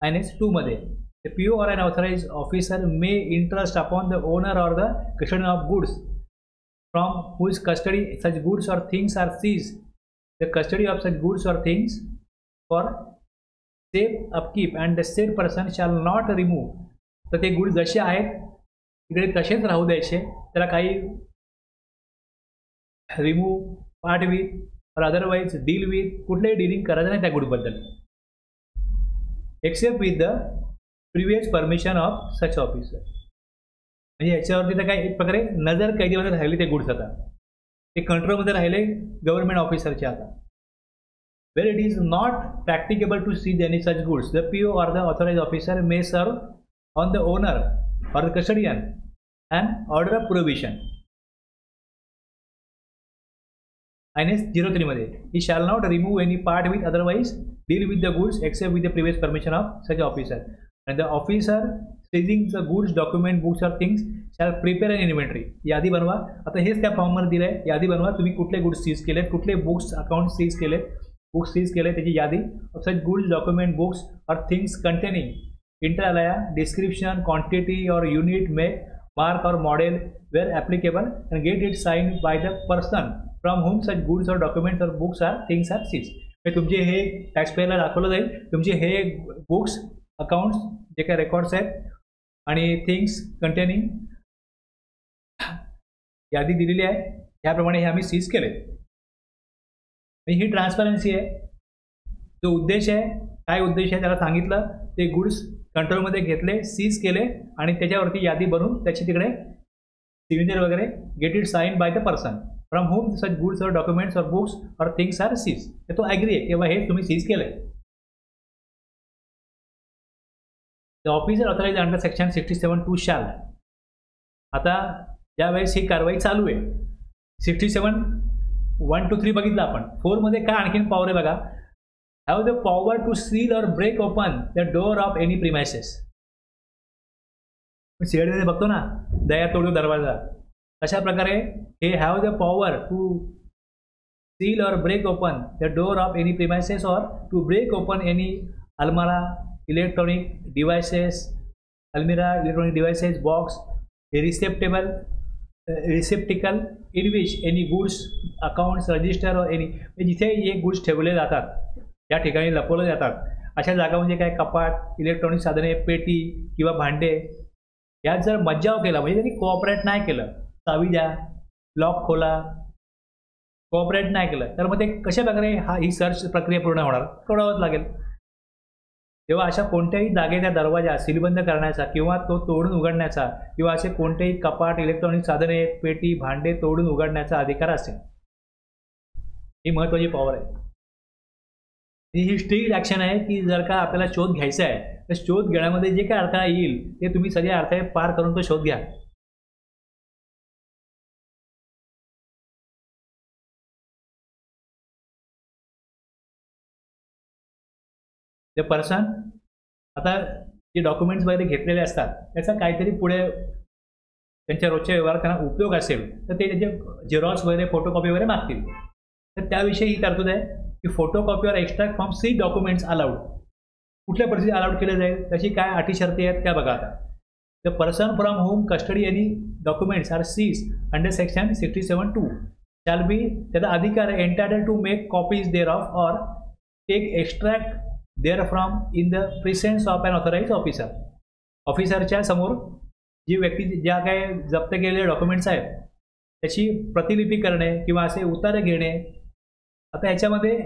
-2 मध्ये. the PO or an authorized officer may entrust upon the owner or the custodian of goods from whose custody such goods or things are seized the custody of such goods or things for safe upkeep and the said person shall not remove. तर ते गुड जसे आहेत तिकडे तसेच राहू द्यायचे, त्याला काही remove, part with or otherwise deal with कुठलेही डीलिंग करायचं नाही त्या गुडबद्दल, except with the previous permission of such officer. म्हणजे याच्यावरती तर काय एक प्रकारे नजर कैदीमध्ये राहिले ते गुड्स, आता ते कंट्रोलमध्ये राहिले गव्हर्नमेंट ऑफिसरचे. आता where it is not practicable to seize any such goods, the PO or the authorized officer may serve on the owner or the custodian an order of prohibition. -03 मध्ये he shall not remove any part with otherwise deal with the goods except with the previous permission of such officer. And the officer seizing the goods document books or things shall prepare an inventory. यादी बनवा. आता हेच त्या फॉर्ममध्ये दिलंय, यादी बनवा तुम्ही कुठले गुड्स सीज केलेत, कुठले बुक्स अकाउंट सीज केलेत, बुक्स सीज केले त्याची यादी. Such goods document books or things containing inter alia description quantity or unit make mark or model where applicable and get it sign by the person from whom such goods or documents or books or things are seize. तुमचे हे टॅक्स पेअरला दाखवलं जाईल तुमचे हे बुक्स अकाउंट्स जे काही रेकॉर्ड्स आहेत आणि थिंग्स कंटेनिंग यादी दिलेली आहे त्याप्रमाणे हे आम्ही सीज केले. ही ट्रान्सपरन्सी आहे. जो उद्देश आहे काय उद्देश आहे त्याला सांगितलं, ते गुड्स कंट्रोलमध्ये घेतले, सीज केले आणि त्याच्यावरती यादी बनवून त्याची तिकडे सिग्नेचर वगैरे get it sign by the person from whom such goods or documents or books or things are seize. तो ॲग्री आहे किंवा हे तुम्ही सीज केलंय. The officer authorise under section 67(2) shall. आता ज्यावेळेस ही कारवाई चालू आहे 67(1 to 3) बघितलं आपण. 4 मध्ये काय आणखीन पॉवर आहे बघा, have the power to seal or break open the door of any premises. सीआयडीमध्ये बघतो ना दया तोडू दरवाजा, अशा प्रकारे हे have the power to seal or break open the door of any premises or to break open any almirah electronic devices, almirah electronic devices box receptacle in which any goods accounts register or any, जिथे हे गुड्स ठेवले जातात या ठिकाणी लपवले जातात अशा जागा म्हणजे काय कपाट, इलेक्ट्रॉनिक साधने, पेटी किंवा भांडे, यात जर मज्जाव केला म्हणजे त्यांनी कोऑपरेट नाही केलं, चावी द्या, लॉक खोला, कोऑपरेट नाही केलं तर मग ते कशा प्रकारे ही सर्च प्रक्रिया पूर्ण होणार, तोडावंच लागेल. तेव्हा अशा कोणत्याही जागेच्या दरवाजा सीलबंद करण्याचा किंवा तो तोडून उघडण्याचा किंवा असे कोणतेही कपाट, इलेक्ट्रॉनिक साधने, पेटी, भांडे तोडून उघडण्याचा अधिकार असेल. ही महत्त्वाची पॉवर आहे. ही स्ट्रिक्ट ॲक्शन आहे की जर का आपल्याला शोध घ्यायचा आहे तर शोध घेण्यामध्ये जे काय अडथळा येईल ते तुम्ही सगळ्या अडथळे पार करून तो शोध घ्या. ते पर्सन आता जे डॉक्युमेंट्स वगैरे घेतलेले असतात त्याचा काहीतरी पुढे त्यांच्या रोजच्या व्यवहारात त्यांना उपयोग असेल तर ते त्याचे झेरॉक्स वगैरे फोटोकॉपी वगैरे मागतील. तर त्याविषयी ही तरतूद आहे की फोटोकॉपी और एक्स्ट्रॅक्ट फ्रॉम सी डॉक्युमेंट्स अलाउड. कुठल्या परिस्थितीत अलाउड केले जाईल त्याची काय अटी शर्ती आहेत त्या बघा. आता the person from whom custody any documents are seize under section 67(2) shall be, त्याचा अधिकार आहे entitled to make copies thereof or take extract therefrom in the presence of an authorised officer. ऑफिसरच्या समोर जी व्यक्ती ज्या काही जप्त केलेले डॉक्युमेंट्स आहेत त्याची प्रतिलिपी करणे किंवा असे उतारे घेणे. आता याच्यामध्ये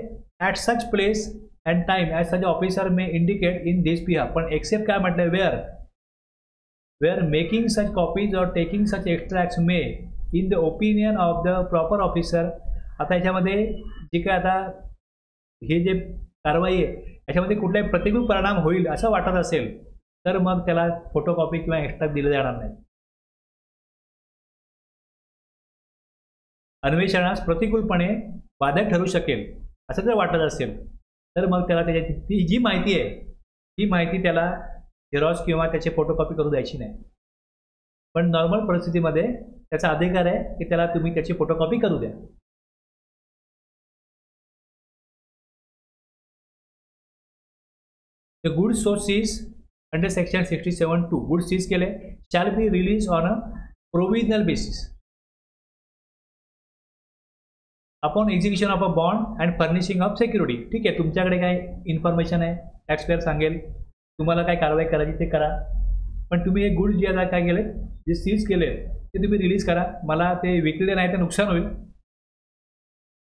at such place and time as such officer may indicate in this behalf. पण एक्सेप्ट काय म्हटलं, where making such copies or taking such extracts may in the opinion of the proper officer. आता याच्यामध्ये जे काय आता हे जे कारवाई आहे याच्यामध्ये कुठलाही प्रतिकूल परिणाम होईल असं वाटत असेल तर मग त्याला फोटोकॉपी किंवा एक्स्ट्रॅक्ट दिलं जाणार नाही. अन्वेषणास प्रतिकूलपणे बाधक ठरू शकेल असं जर वाटत असेल तर मग त्याला त्याची ती जी माहिती आहे ती माहिती त्याला झेरॉक्स किंवा त्याची फोटोकॉपी करू द्यायची नाही. पण नॉर्मल परिस्थितीमध्ये त्याचा अधिकार आहे की त्याला तुम्ही त्याची फोटोकॉपी करू द्या. The goods so seized under section 67(2) goods seize केले shall be released on a provisional basis upon execution of a bond and furnishing of security. ठीक आहे, तुमच्याकडे काय इन्फॉर्मेशन आहे टॅक्सपेयर सांगेल तुम्हाला काय कारवाई करायची ते करा. पण तुम्ही हे गुड्स जे आता काय केले जे सीज केले ते तुम्ही रिलीज करा. मला ते विकले नाही तर नुकसान होईल.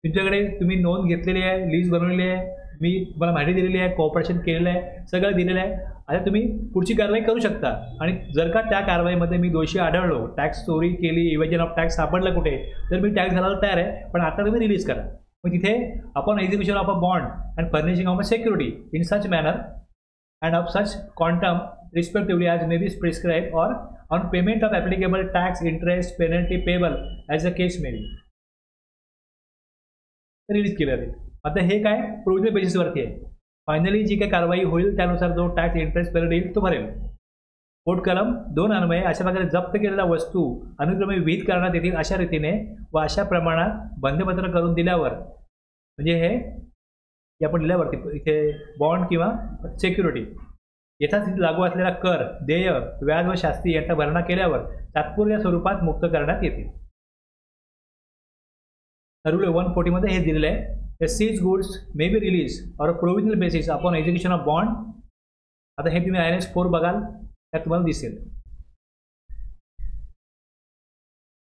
तुमच्याकडे तुम्ही नोंद घेतलेली आहे, लीज बनवलेली आहे, मी तुम्हाला माहिती दिलेली आहे, कोऑपरेशन केलेलं आहे, सगळं दिलेलं आहे. आता तुम्ही पुढची कारवाई करू शकता. आणि जर का त्या कारवाईमध्ये मी दोषी आढळलो, टॅक्स चोरी केली, इव्हेजन ऑफ टॅक्स सापडलं कुठे तर मी टॅक्स घालायला तयार आहे, पण आता तुम्ही रिलीज करा. मग तिथे आपण execution of a bond and furnishing of a security in such manner and of such quantum respectively as may be prescribe or on payment of applicable tax interest penalty payable as a case may be release केलं जाईल. आता हे काय प्रोव्हिजनल बेसिसवरती आहे. फायनली जी काही कारवाई होईल त्यानुसार जो टॅक्स इंटरेस्ट पेमेंट येईल तो भरेल. कोड कलम 2 अन्वये अशा प्रकारे जप्त केलेल्या वस्तू अनुक्रमे विहित करण्यात येतील अशा रीतीने व अशा प्रमाणात बंधपत्र करून दिल्यावर म्हणजे हे आपण दिल्यावरती इथे बॉन्ड किंवा सिक्युरिटी यथास्थिती लागू असलेला कर, देय, व्याज व शास्ती यांचा भरणा केल्यावर तात्पुरत्या स्वरूपात मुक्त करण्यात येतील. रूल 140 मध्ये हे दिलेलं आहे. The seized goods may be released on a provisional basis upon execution of bond. आता हे तुम्ही INS 4 बघाल त्यात तुम्हाला दिसेल.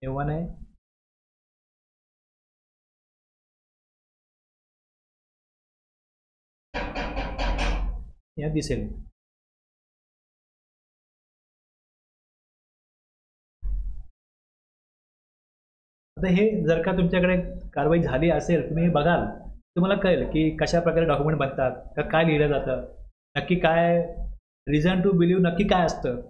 एव्हा नाही यात दिसेल. आता हे जर का तुमच्याकडे कारवाई झाली असेल तुम्ही हे बघाल तुम्हाला कळेल की कशा प्रकारे डॉक्युमेंट बनतात, का काय लिहिलं जातं, नक्की काय रिझन टू बिलीव्ह नक्की काय असतं.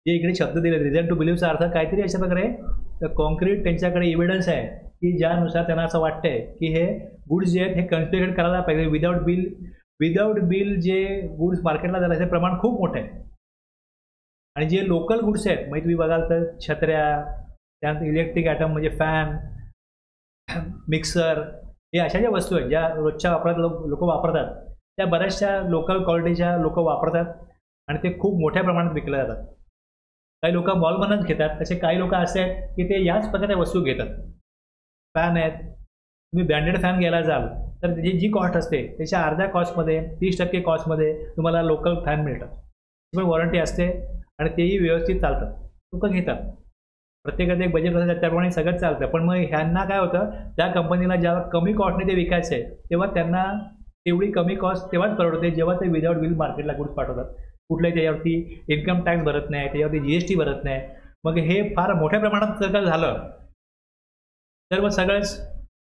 जे इकडे शब्द दिले रिझन टू बिलीव्हचा अर्थ काहीतरी अशा प्रकारे कॉन्क्रीट त्यांच्याकडे इव्हिडन्स आहे की ज्यानुसार त्यांना असं वाटतंय की हे गुड्स जे आहेत हे कन्स्पेक्ट करायला पाहिजे. विदाऊट बिल जे गुड्स मार्केटला जातात हे प्रमाण खूप मोठं आहे. आणि जे लोकल गुड्स आहेत म्हणजे तुम्ही बघाल तर छत्र्या, त्यानंतर इलेक्ट्रिक आयटम म्हणजे फॅन, मिक्सर, हे अशा ज्या वस्तू आहेत ज्या रोजच्या वापरात लोक वापरतात त्या बऱ्याचशा लोकल क्वालिटीच्या लोक वापरतात आणि ते खूप मोठ्या प्रमाणात विकल्या जातात. काही लोक मॉलमधूनच घेतात, तसे काही लोक असे आहेत की ते याच प्रकारच्या वस्तू घेतात. फॅन आहेत, तुम्ही ब्रँडेड फॅन घ्यायला जाल तर त्याची जी कॉस्ट असते त्याच्या अर्ध्या कॉस्टमध्ये 30% कॉस्टमध्ये तुम्हाला लोकल फॅन मिळतात. पण वॉरंटी असते आणि तेही व्यवस्थित चालतात, लोक घेतात. प्रत्येकाचं एक बजेट असतं त्याप्रमाणे सगळं चालतं. पण मग ह्यांना काय होतं त्या कंपनीला जेव्हा कमी कॉस्टने ते विकायचं आहे तेव्हा त्यांना तेवढी कमी कॉस्ट तेव्हाच परवडते जेव्हा ते विदाउट बिल मार्केटला गुड्स पाठवतात. कुठल्याही त्याच्यावरती इन्कम टॅक्स भरत नाही, त्याच्यावरती GST भरत नाही. मग हे फार मोठ्या प्रमाणात जर का झालं तर मग सगळंच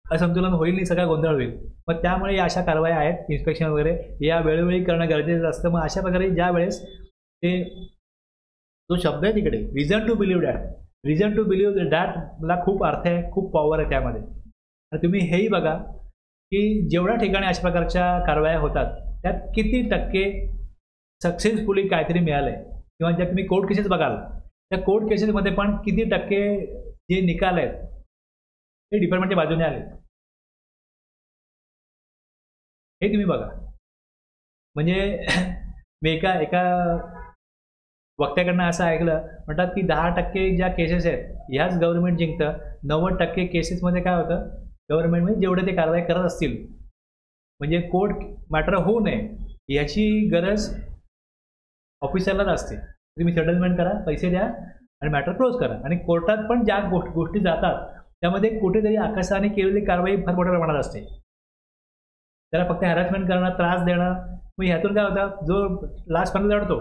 असंतुलन होईल आणि सगळा गोंधळ होईल. मग त्यामुळे या अशा कारवाया आहेत, इन्स्पेक्शन वगैरे या वेळोवेळी करणं गरजेचं असतं. मग अशा प्रकारे ज्या वेळेस ते जो शब्द आहे तिकडे reason to believe that, reason to believe दॅटला खूप अर्थ आहे, खूप पॉवर आहे त्यामध्ये. आणि तुम्ही हेही बघा की जेवढ्या ठिकाणी अशा प्रकारच्या कारवाया होतात त्यात किती टक्के सक्सेसफुली काहीतरी मिळालंय, किंवा ज्या तुम्ही कोर्ट केसेस बघाल त्या कोर्ट केसेसमध्ये पण किती टक्के जे निकाल आहेत ते डिपार्टमेंटच्या बाजूने आले हे तुम्ही बघा. म्हणजे मी एका वक्त्याकडनं असं ऐकलं, म्हणतात की 10% ज्या केसेस आहेत ह्याच गव्हर्नमेंट जिंकतं, 90% केसेसमध्ये काय होतं, गव्हर्नमेंट म्हणजे जेवढे ते कारवाई करत असतील म्हणजे कोर्ट मॅटर होऊ नये याची गरज ऑफिसरलाच असते. तुम्ही सेटलमेंट करा, पैसे द्या आणि मॅटर क्लोज करा. आणि कोर्टात पण ज्या गोष्टी जातात त्यामध्ये कुठेतरी आकाशाने केलेली कारवाई फार मोठ्या प्रमाणात असते. त्याला फक्त हॅरॅसमेंट करणं, त्रास देणं, मग ह्यातून काय होतं, जो लास्टपर्यंत लढतो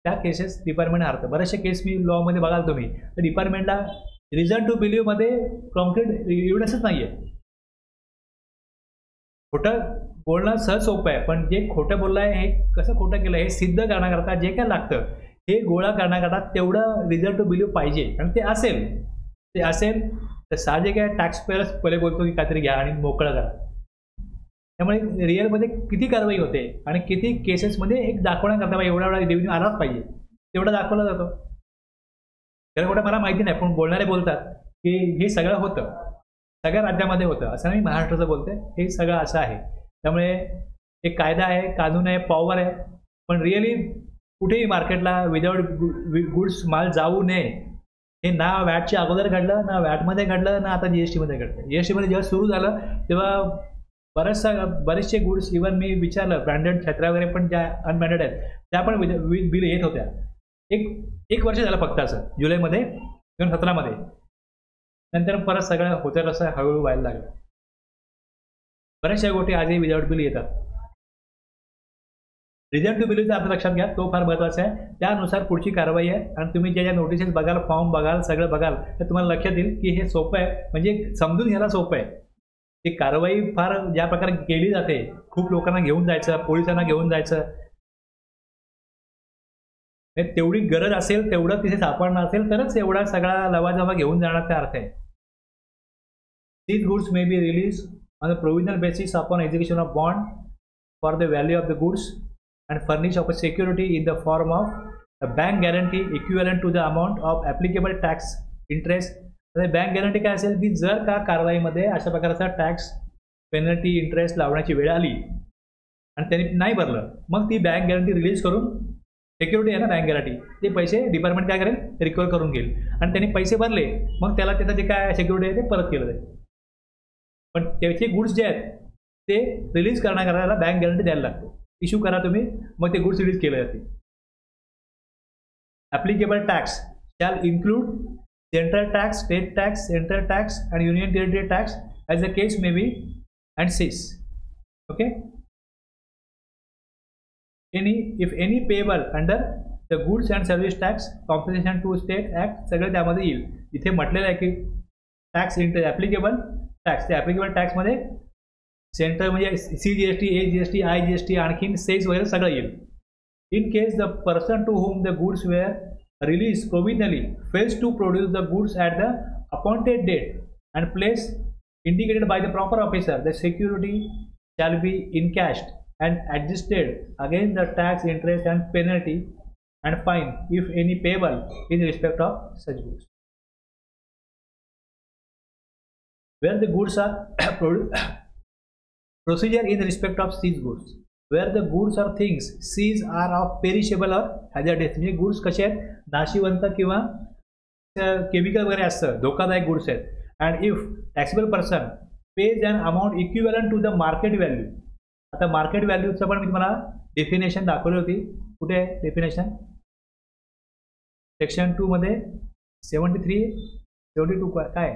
त्या केसेस डिपार्टमेंट हारतं. बरेचसे केस मी लॉमध्ये बघाल तुम्ही तर डिपार्टमेंटला रिझन टू बिलीव्हमध्ये कॉन्क्रीट एव्हिडन्सच नाही आहे. खोटं बोलणं सहज सोपं आहे, पण जे खोटं बोललं आहे हे कसं खोटं केलं हे सिद्ध करण्याकरता जे काय लागतं हे गोळा करण्याकरता तेवढं रिझन टू बिलीव्ह पाहिजे. आणि ते असेल तर साहजिक आहे टॅक्स पेयर्स पहिले बोलतो की काहीतरी घ्या आणि मोकळं करा. त्यामुळे रिअलमध्ये किती कारवाई होते आणि किती केसेसमध्ये एक दाखवण्याकरता एवढा रेव्हेन्यू आलाच पाहिजे तेवढं दाखवला जातो. खरं खोटं मला माहिती नाही, पण बोलणारे बोलतात की हे सगळं होतं, सगळ्या राज्यामध्ये होतं. असं नाही महाराष्ट्राचं बोलतंय, हे सगळं असं आहे. त्यामुळे एक कायदा आहे, कानून आहे, पॉवर आहे, पण रिअली कुठेही मार्केटला विदाउट गुड्स माल जाऊ नये हे ना वॅटच्या अगोदर घडलं, ना वॅटमध्ये घडलं, ना आता GSTमध्ये घडलं. GSTमध्ये जेव्हा सुरू झालं तेव्हा बरेचसे गुड्स इव्हन मी विचारलं ब्रँडेड छत्र्या वगैरे पण ज्या अनब्रँडेड आहेत त्या पण बिल येत होत्या. एक वर्ष झालं फक्त असं जुलैमध्ये 2017 नंतर परत सगळं होतं तसं हळूहळू व्हायला लागलं. बऱ्याचशा गोष्टी आजही विदाउट बिल येतात. रिझन टू बिलचा अर्थ लक्षात घ्या, तो फार महत्त्वाचा आहे. त्यानुसार पुढची कारवाई आहे. आणि तुम्ही ज्या नोटिसेस बघाल, फॉर्म बघाल, सगळं बघाल तर तुम्हाला लक्षात येईल की हे सोपं आहे, म्हणजे समजून घ्यायला सोपं आहे. ती कारवाई फार ज्या प्रकारे केली जाते, खूप लोकांना घेऊन जायचं, पोलिसांना घेऊन जायचं, तेवढी गरज असेल तेवढं तिथे सापडणं असेल तरच एवढा सगळा लवाजमा घेऊन जाण्याचा अर्थ आहे. These goods may be released on a provisional basis upon execution of bond for the value of the goods and furnish of a security in the form of a bank guarantee equivalent to the amount of applicable tax interest. Bank guarantee काय असेल की जर का कारवाईमध्ये अशा प्रकारचा टॅक्स पेनल्टी इंटरेस्ट लावण्याची वेळ आली आणि त्यांनी नाही भरलं, मग ती बँक गॅरंटी रिलीज करून, सिक्युरिटी आहे ना बँक गॅरंटी, ते पैसे डिपार्टमेंट काय करेल, रिकवर करून घेईल. आणि त्यांनी पैसे भरले मग त्याला त्याचं जे काय सिक्युरिटी आहे ते परत केलं जाईल. पण त्याचे गुड्स जे आहेत ते रिलीज करण्याकरता बँक गॅरंटी द्यायला लागते. इश्यू करा तुम्ही, मग ते गुड्स रिलीज केले जातील. Applicable tax shall include central tax, state tax, central tax and union territory tax as the case may be and cease. Okay, if any payable under the goods and service tax compensation to state act सगळं त्यामध्ये येईल. इथे म्हटलेलं आहे की टॅक्स ॲप्लिकेबल टॅक्स, त्या ॲप्लिकेबल टॅक्समध्ये सेंट्रल म्हणजे CGST, AGST, IGST आणखीन सेस वगैरे सगळं येईल. In case the person to whom the goods were released provisionally fails to produce the goods at the appointed date and place indicated by the proper officer, the security shall be encashed and adjusted against the tax, interest and penalty and fine if any payable in respect of such goods. Where the goods are procedure in respect of seized goods. Where the goods or things seized are of perishable or hazardous, म्हणजे गुड्स कसे आहेत, नाशिवंत किंवा केमिकल वगैरे असतं, धोकादायक गुड्स आहेत. And if taxable person pays an amount equivalent to the market value. आता मार्केट व्हॅल्यूचं पण मी तुम्हाला डेफिनेशन दाखवली होती. कुठे आहे डेफिनेशन? सेक्शन 2 मध्ये 73, 72 काय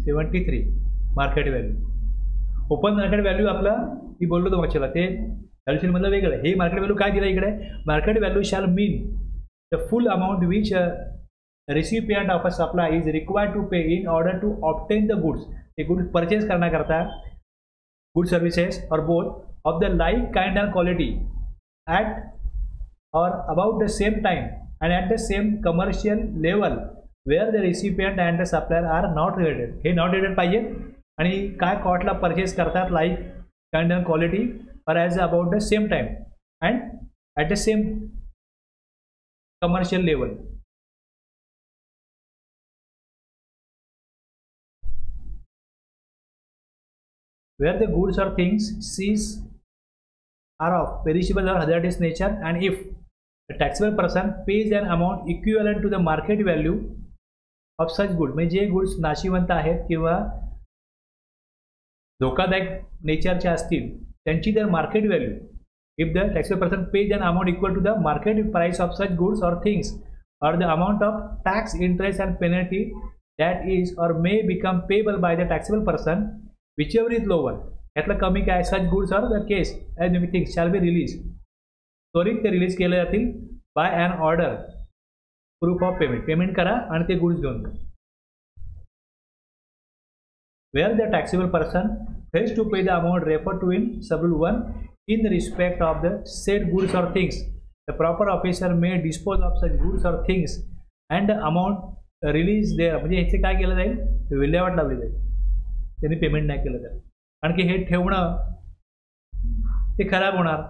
73 market value. Open market value आपला मी बोललो तो मागच्याला ते व्हॅल्युएशनमधलं वेगळं. हे मार्केट व्हॅल्यू काय दिलं इकडे, market value shall mean the full amount which recipient of a supply is required to pay in order to obtain the goods. ते गुड्स परचेस करण्याकरता good services or both of the like kind and quality at or about the same time and at the same commercial level where the recipient and the supplier are not related. हे नॉट रिलेटेड पाहिजे. आणि काय कॉस्टला परचेस करतात, like kind and quality or as about the same time and at the same commercial level. Where the goods or things seized are of perishable or hazardous nature, and if the taxable person pays an amount equivalent to the market value of such goods, म्हणजे जे गुड्स नाशिवंत आहेत किंवा धोकादायक नेचरचे असतील त्यांची जर market value, if the taxable person pays an amount equal to the market price of such goods or things or the amount of tax, interest and penalty that is or may become payable by the taxable person, whichever is lower. यातलं कमी काय, such goods or the case as many things shall be release. त्वरित ते रिलीज केले जातील by an order proof of payment. Payment करा आणि ते गुड्स घेऊन जा. Where the taxable person fails to pay the amount refer to in sub rule 1 in respect of the said goods or things, the proper officer may dispose of such goods or things and the amount release there. म्हणजे ह्याचे काय केलं जाईल, विल्हेवाट लावली जाईल त्यांनी पेमेंट नाही केलं तर. कारण की हे ठेवणं ते खराब होणार,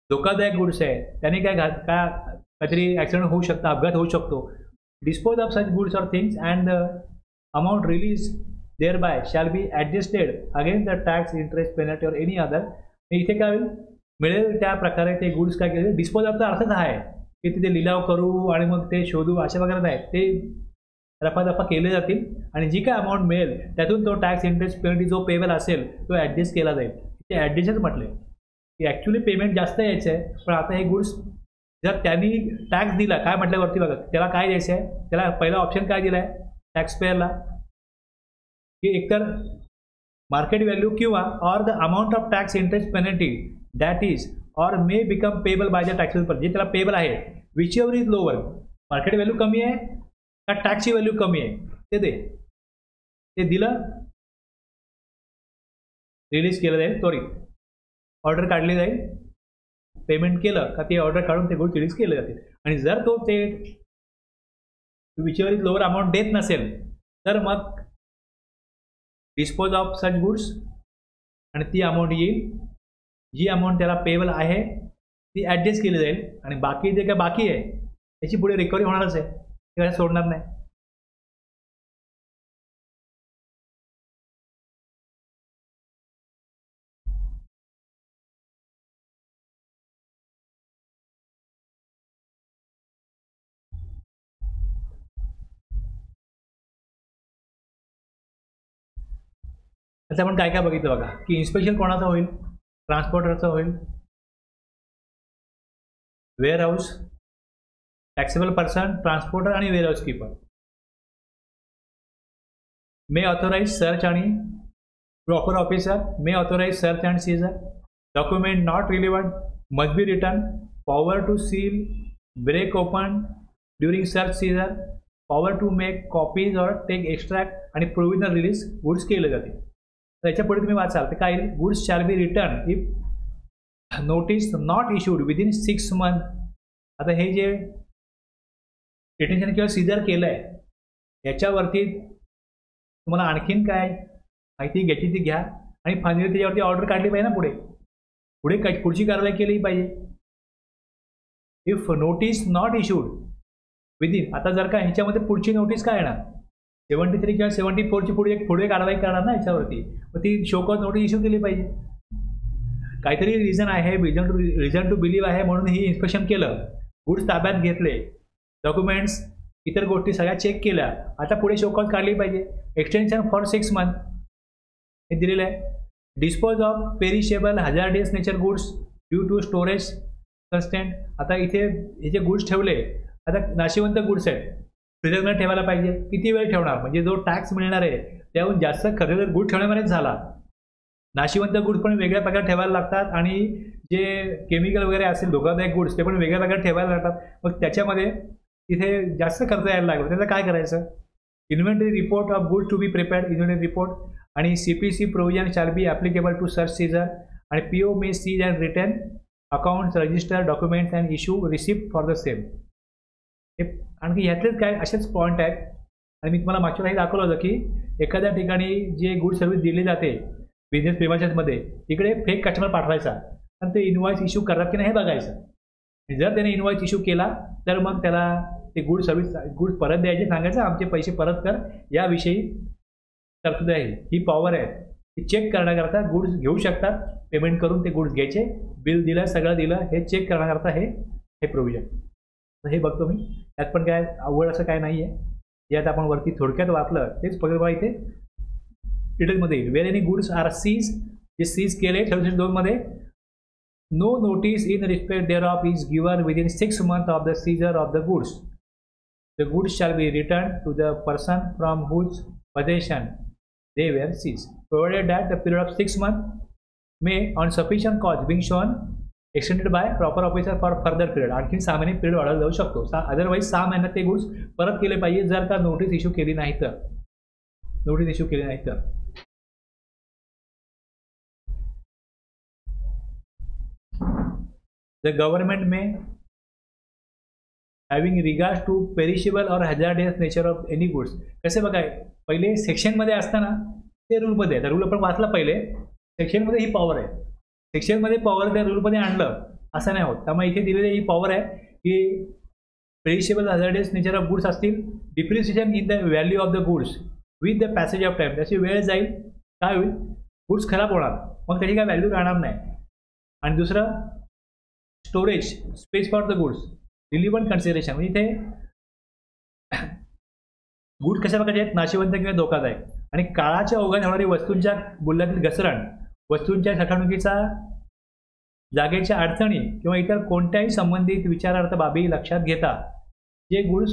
धोकादायक गुड्स आहे, त्यांनी काय काहीतरी ॲक्सिडेंट होऊ शकतं, अपघात होऊ शकतो. Dispose of such goods or things and the amount release thereby shall be adjusted against the tax, interest, penalty or any other. इथे काय होईल, मिळेल त्या प्रकारे ते गुड्स काय केले. डिस्पोज ऑफचा अर्थच हा आहे की तिथे लिलाव करू आणि मग ते शोधू अशा वगैरे नाही, ते रफादफा केले जातील आणि जी काय अमाऊंट मिळेल त्यातून तो टॅक्स, इंटरेस्ट, पेनल्टी जो पेबल असेल तो ॲडजस्ट केला जाईल. ते ॲडजस्टच म्हटले की ॲक्च्युली पेमेंट जास्त यायचं आहे, पण आता हे गुड्स जर त्यांनी टॅक्स दिला, काय म्हटल्यावरती बघा त्याला काय द्यायचं आहे, त्याला पहिला ऑप्शन काय दिला आहे टॅक्स पेअरला की एकतर मार्केट व्हॅल्यू किंवा or the amount of tax, interest, penalty that is or may become payable by the taxable person. जे त्याला पेबल आहे which ever is lower, market value कमी आहे का टॅक्सची व्हॅल्यू कमी आहे ते दे. ते दिलं, रिलीज केलं जाईल, त्वरित ऑर्डर काढली जाईल, पेमेंट केलं का ते ऑर्डर काढून ते गुड्स रिलीज केले जातील. आणि जर तो ते विचेवर लोअर अमाऊंट देत नसेल तर मग डिस्पोज ऑफ सच गुड्स आणि ती अमाऊंट येईल, जी अमाऊंट त्याला पेबल आहे ती ॲडजस्ट केली जाईल आणि बाकी जे काय बाकी आहे त्याची पुढे रिकव्हरी होणारच आहे, ते सोडणार नाही. आता आपण काय काय बघितलं बघा की इन्स्पेक्शन कोणाचं होईल, ट्रान्सपोर्टरचं होईल, warehouse, taxable person, transporter आणि warehouse keeper. May authorise search आणि proper officer may authorise search and seizure. Document not relevant must be return. Power to seal, break open during search seizure. Power to make copies or take extract आणि प्रोव्हिजनल रिलीज गुड्स केले जाते. त्याच्या पुढे तुम्ही वाचाल तर काय येईल, goods shall be return if notice not issued within 6 months. आता हे जे डिटेन्शन किंवा सीजर केलं आहे याच्यावरती तुम्हाला आणखीन काय माहिती घ्यायची ती घ्या आणि फायनली त्याच्यावरती ऑर्डर काढली पाहिजे ना, पुढची कारवाई केली पाहिजे. If notice not issued within, आता जर का ह्याच्यामध्ये पुढची नोटीस काय येणार, 73 किंवा 74ची पुढे कारवाई करणार ना याच्यावरती, मग ती शोकॉज नोटीस इश्यू केली पाहिजे. काहीतरी रिझन आहे, रिझन टू बिलीव्ह आहे म्हणून ही इन्स्पेक्शन केलं, गुड्स ताब्यात घेतले, डॉक्युमेंट्स इतर गोष्टी सगळ्या चेक केल्या, आता पुढे शोकॉज काढली पाहिजे. एक्सटेन्शन फॉर 6 months हे दिलेलं आहे. Dispose of perishable hazardous nature goods due to storage constant. आता इथे हे जे गुड्स ठेवले आता नाशिवंत गुड्स आहेत फ्रीजरमध्ये ठेवायला पाहिजे, किती वेळ ठेवणार, म्हणजे जो टॅक्स मिळणार आहे त्याहून जास्त खर्च जर गुड ठेवण्यामध्येच झाला. नाशिवंत गुड्स पण वेगळ्या प्रकारे ठेवायला लागतात आणि जे केमिकल वगैरे असेल धोकादायक गुड्स ते पण वेगळ्या प्रकारे ठेवायला लागतात. मग त्याच्यामध्ये तिथे जास्त खर्च यायला लागला, त्याचं काय करायचं? Inventory report of goods to be prepared, inventory report आणि CPC provision shall be applicable to search seizure आणि PO may seize and return accounts register documents and issue receipt for the same. हे आणखी ह्यातलेच काय असेच पॉईंट आहेत. आणि मी तुम्हाला मागच्या वेळी दाखवलं होतं की एखाद्या ठिकाणी जे गुड सर्व्हिस दिली जाते बिझनेस प्रिमायसेसमध्ये, तिकडे फेक कस्टमर पाठवायचा आणि ते इनवॉइस इश्यू करतात की नाही हे बघायचं. जर त्याने इनवॉइस इश्यू केला तर मग त्याला ते गुड सर्व्हिस गुड परत द्यायचे, सांगायचं आमचे पैसे परत कर, याविषयी तरतूद आहे. ही पॉवर आहे. ती चेक करण्याकरता गुड्स घेऊ शकतात, पेमेंट करून ते गुड्स घ्यायचे, बिल दिलं सगळं दिलं हे चेक करण्याकरता हे प्रोव्हिजन. तर हे बघतो मी, त्यात पण काय अवघड असं काय नाही आहे. यात आपण वरती थोडक्यात वाचलं तेच फक्त मला इथे डिटेलमध्ये येईल. Where any goods are seize, जे सीज केले 2 मध्ये, no notice in respect thereof is given within 6 months of the seizure of the goods. The goods shall be returned to the person from whose possession they were seized, provided that the period of 6 months may, on sufficient cause being shown, extended by proper officer for further period. आणखी 6 महिने पिरियड वाढवला जाऊ शकतो. अदरवाईज 6 महिन्यात ते गुड्स परत केले पाहिजे जर का नोटीस इश्यू केली नाही तर. नोटीस इश्यू केली नाही तर. The government may, having regards to perishable or hazardous nature of any goods. कसे बघाय, पहिले सेक्शनमध्ये असताना ते रूलमध्ये आहे. रूल आपण वाचला पहिले, सेक्शनमध्ये ही पॉवर आहे. सेक्शनमध्ये पॉवर त्या रूलमध्ये आणलं असं नाही होत. त्यामुळे इथे दिलेली ही पॉवर आहे की perishable hazardous nature of goods असतील, depreciation in the value of the goods with the passage of time. त्याची वेळ जाईल, काय होईल, गुड्स खराब होणार, मग त्याची काय व्हॅल्यू राहणार नाही. आणि दुसरं storage space for the goods, relevant consideration, म्हणजे इथे गुड कशा प्रकारचे आहेत, नाशिवंत किंवा धोकादायक. आणि काळाच्या ओघात होणारी वस्तूंच्या मूल्यातील घसरण, वस्तूंच्या साठवणुकीचा जागेच्या अडचणी किंवा इतर कोणत्याही संबंधित विचारार्थ बाबी लक्षात घेता जे गुड्स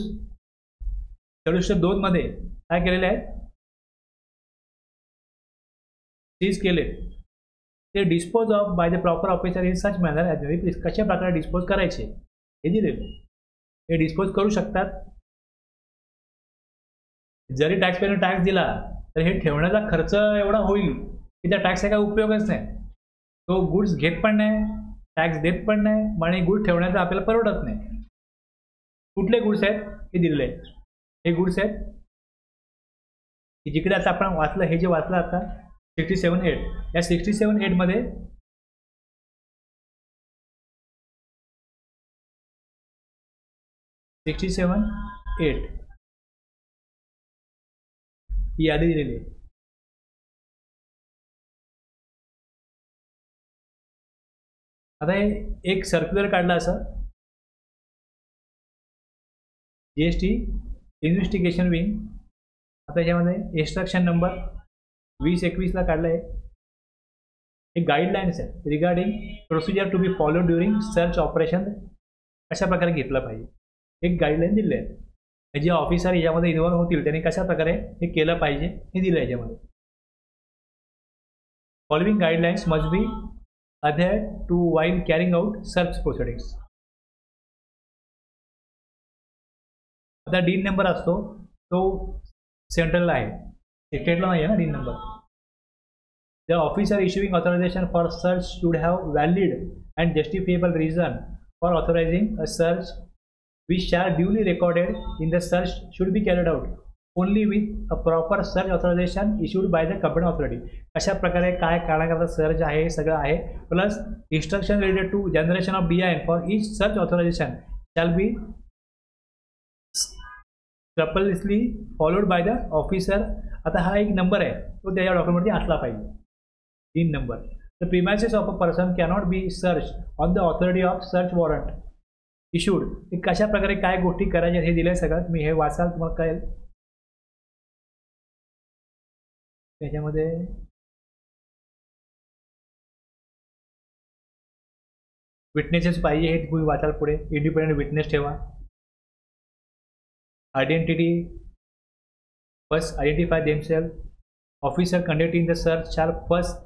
2 मध्ये काय केलेले आहेत, सीज केले, ते dispose of by the proper officer in such manner as कशा प्रकारे डिस्पोज करायचे हे दिलेले. हे डिस्पोज करू शकतात. जरी टॅक्स पेअरने टॅक्स दिला तर हे ठेवण्याचा खर्च एवढा होईल की त्या टॅक्सचा काही उपयोगच नाही. तो गुड्स घेत पण नाही, टॅक्स देत पण नाही, आणि गुड्स ठेवण्याचा आपल्याला परवडत नाही. कुठले गुड्स आहेत हे दिलेले आहेत. हे गुड्स आहेत की जिकडे आता आपण वाचलं, हे जे वाचलं आता 67(8), या 67(8) मध्ये ही यादी दिलेली आहे. आता हे एक सर्क्युलर काढला असं, GST इन्व्हेस्टिगेशन विंग. आता याच्यामध्ये इन्स्ट्रक्शन नंबर 2021 ला काढलं आहे. हे गाईडलाईन्स आहेत regarding procedure to be follow during search operation, कशा प्रकारे घेतलं पाहिजे. एक गाईडलाईन दिले आहेत. जे ऑफिसर याच्यामध्ये इन्व्हॉल्व होतील त्यांनी कशा प्रकारे हे केलं पाहिजे हे दिलं आहे याच्यामध्ये. Following guidelines must be adhered to while carrying out search proceedings. आता डीन नंबर असतो तो सेंट्रलला आहे, स्टेटला नाही आहे ना dean number. The officer issuing authorization for search should have valid and justifiable reason for authorizing a search, which shall duly recorded in the search should be carried out only with a proper search authorization issued by the competent authority. अशा प्रकारे काय करण्याकरता सर्च आहे हे सगळं आहे, plus instruction related to generation of DIN for each search authorization shall be scrupulously followed by the officer. आता हा एक नंबर आहे तो त्या डॉक्युमेंटमध्ये असला पाहिजे, dean number. The premises of a person cannot be searched on the authority of search warrant issued. कशा प्रकारे काय गोष्टी करायच्या हे दिलंय सगळं, तुम्ही हे वाचाल तुम्हाला कळेल. त्याच्यामध्ये विटनेसेस पाहिजे हे तुम्ही वाचाल पुढे. इंडिपेंडेंट विटनेस ठेवा. identity, first identify themselves. Officer conducting the search shall first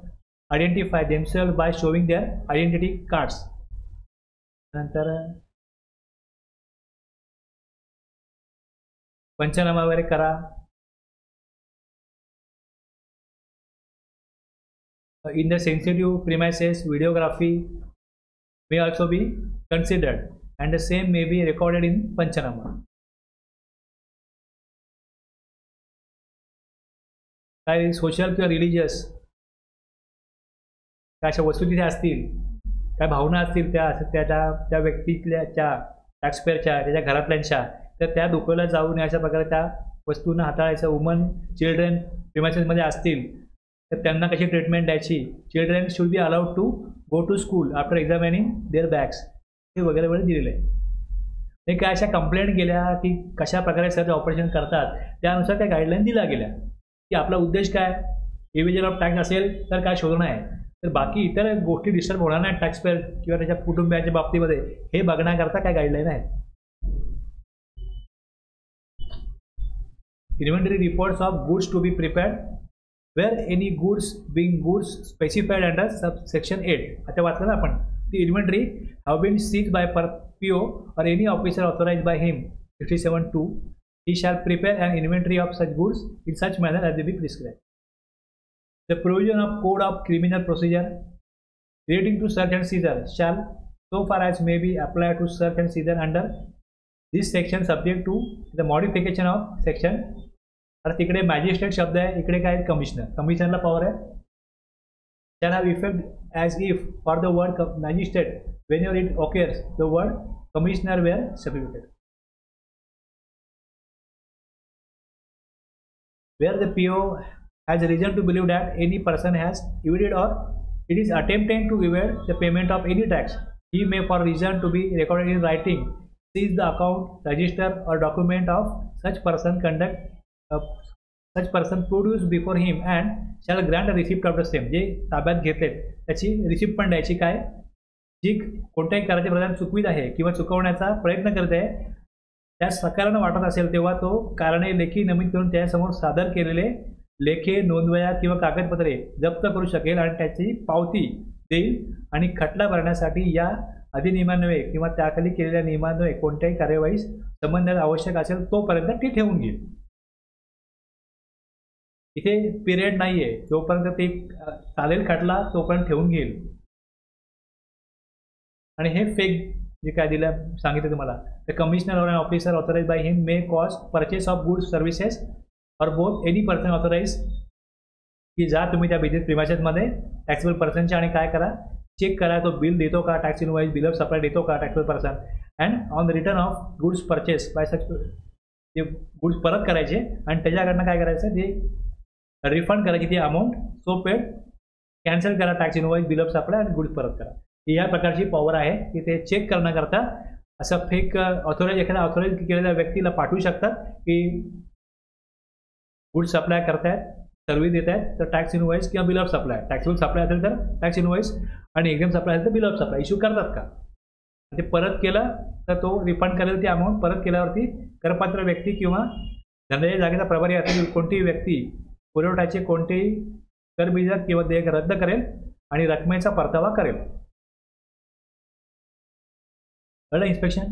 identify themselves by showing their identity cards. नंतर पंचनामा वगैरे करा. In the sensitive premises, videography may also be considered, and the same may be recorded in Panchanama. काय सोशल किंवा रिलिजियस काय अशा वस्तू तिथे असतील, काय भावना असतील त्या व्यक्तीतल्या टॅक्सपेअरच्या त्याच्या घरातल्यांच्या, तर त्या दुखवल्या जाऊ नये अशा प्रकारे त्या वस्तूंना हाताळायचं. वुमन चिल्ड्रन प्रिमायसेसमध्ये असतील तर त्यांना कशी ट्रीटमेंट द्यायची. Children should be allowed to go to school after examining their bags, हे वगैरे वगैरे दिलेलं आहे. हे काय अशा कंप्लेंट गेल्या की कशा प्रकारे सर्च ऑपरेशन करतात, त्यानुसार काय गाईडलाईन दिल्या गेल्या की आपला उद्देश काय, इव्हिजन ऑफ टॅक्स असेल तर काय शोधणं आहे, तर बाकी इतर गोष्टी डिस्टर्ब होणार नाही टॅक्सपेअर किंवा त्याच्या कुटुंबियांच्या बाबतीमध्ये, हे बघण्याकरता काय गाईडलाईन आहेत. Inventory reports of goods to be prepared where any goods being goods specified under subsection 8. आता वाचलं ना आपण. The inventory have been seized by PO or any officer authorized by him. 67(2). He shall prepare an inventory of such goods in such manner as they be prescribed. The provision of Code of Criminal Procedure relating to search and seizure shall, so far as may be, apply to search and seizure under this section subject to the modification of section. तर तिकडे मॅजिस्ट्रेट शब्द आहे, इकडे काय कमिशनर. कमिशनरला पॉवर आहे. Shall have effect as if for the word magistrate whenever it occurs the word commissioner were substituted. Where the PO has reason to believe that any person has evaded or it is attempting to evade the payment of any tax, he may, for reason to be recorded in writing, seize the account, register or document of such person, conduct such person produce before him and shall grant a receipt of the same. जे ताब्यात घेतलेत त्याची रिसिप्ट पण द्यायची. काय जी कोणत्याही कार्याचे प्रदान चुकवीत आहे किंवा चुकवण्याचा प्रयत्न करत आहे, त्या सकारानं वाटत असेल तेव्हा तो कारणे लेखी नमूद करून त्यासमोर सादर केलेले लेखे, नोंदवह्या किंवा कागदपत्रे जप्त करू शकेल आणि त्याची पावती देईल. आणि खटला भरण्यासाठी या अधिनियमान्वये किंवा त्याखाली केलेल्या नियमान्वये कोणत्याही कार्यवाहीस संबंधात आवश्यक असेल तोपर्यंत ती ठेवून घेईल. इथे पिरियड नाही आहे, जोपर्यंत ते चालेल खटला तोपर्यंत ठेवून घेईल. आणि हे फेक जे काय दिलं सांगितलं तुम्हाला, the commissioner or an officer authorise by him may cause purchase of goods services or both any person authorise, की जा तुम्ही त्या बिझनेस प्रिमायसेसमध्ये टॅक्सेबल पर्सनच्या आणि काय करा, चेक करा तो बिल देतो का, tax invoice, bill of supply देतो का taxable person, and on the return of goods purchase bye सच, ते गुड्स परत करायचे आणि त्याच्याकडनं काय करायचं, ते रिफंड करायची ती अमाऊंट, सो पेड, कॅन्सल करा tax invoice, bill of supply आणि गुड्स परत करा. ही या प्रकारची पॉवर आहे की ते चेक करण्याकरता असं फेक ऑथोराईज, एखाद्या ऑथोराईज केलेल्या व्यक्तीला पाठवू शकतात की गुड्स सप्लाय करतायत, सर्व्हिस देत आहेत, तर टॅक्स इनवॉइस किंवा bill of supply, taxable supply असेल तर टॅक्स इनवॉइस आणि एक्झाम सप्लाय असेल तर बिल ऑफ सप्लाय इश्यू करतात का. ते परत केलं तर तो रिफंड करेल ती अमाऊंट. परत केल्यावरती करपात्र व्यक्ती किंवा धंद्याच्या जागेचा प्रभारी असेल कोणतीही व्यक्ती पुरवठ्याचे कोणतेही करबिजत किंवा देयक रद्द करेल आणि रकमेचा परतावा करेल. कळलं इन्स्पेक्शन.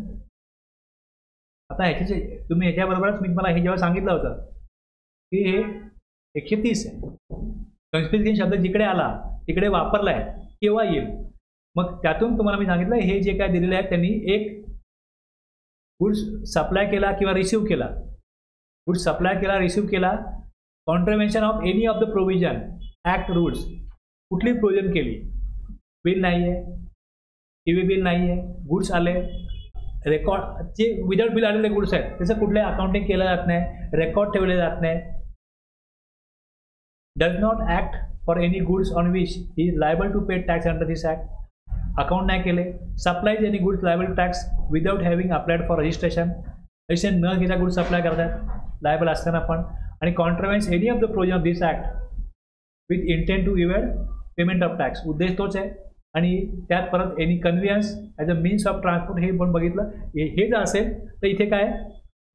आता ह्याचे तुम्ही ह्याच्याबरोबरच मी मला हे जेव्हा सांगितलं होतं की हे 130 आहे, कन्स्पिरेसी शब्द जिकडे आला तिकडे वापरला आहे, केव्हा येईल. मग त्यातून तुम्हाला मी सांगितलं हे जे काय दिलेले आहेत त्यांनी एक गुड्स सप्लाय केला किंवा रिसिव्ह केला, गुड्स सप्लाय केला, रिसिव्ह केला, contravention of any of the provision act rules, कुठली प्रोव्हिजन केली, बिल नाही आहे, टीव्ही बिल नाही आहे, गुड्स आले, रेकॉर्ड जे विदाउट बिल आलेले गुड्स आहेत त्याचं कुठले अकाउंटिंग केलं जात नाही, रेकॉर्ड ठेवले जात नाही, does not act for any goods on which he is liable to pay tax under this act, account नाही केले, supplies any goods liable to tax without having applied for registration, registration न घेता गुड्स अप्लाय करतात लायबल असताना पण, आणि contravenes any of the provision of this act with intent to evade payment of tax, उद्देश तोच आहे. आणि त्यात परत any conveyance as a means of transport हे पण बघितलं. हे जर असेल तर इथे काय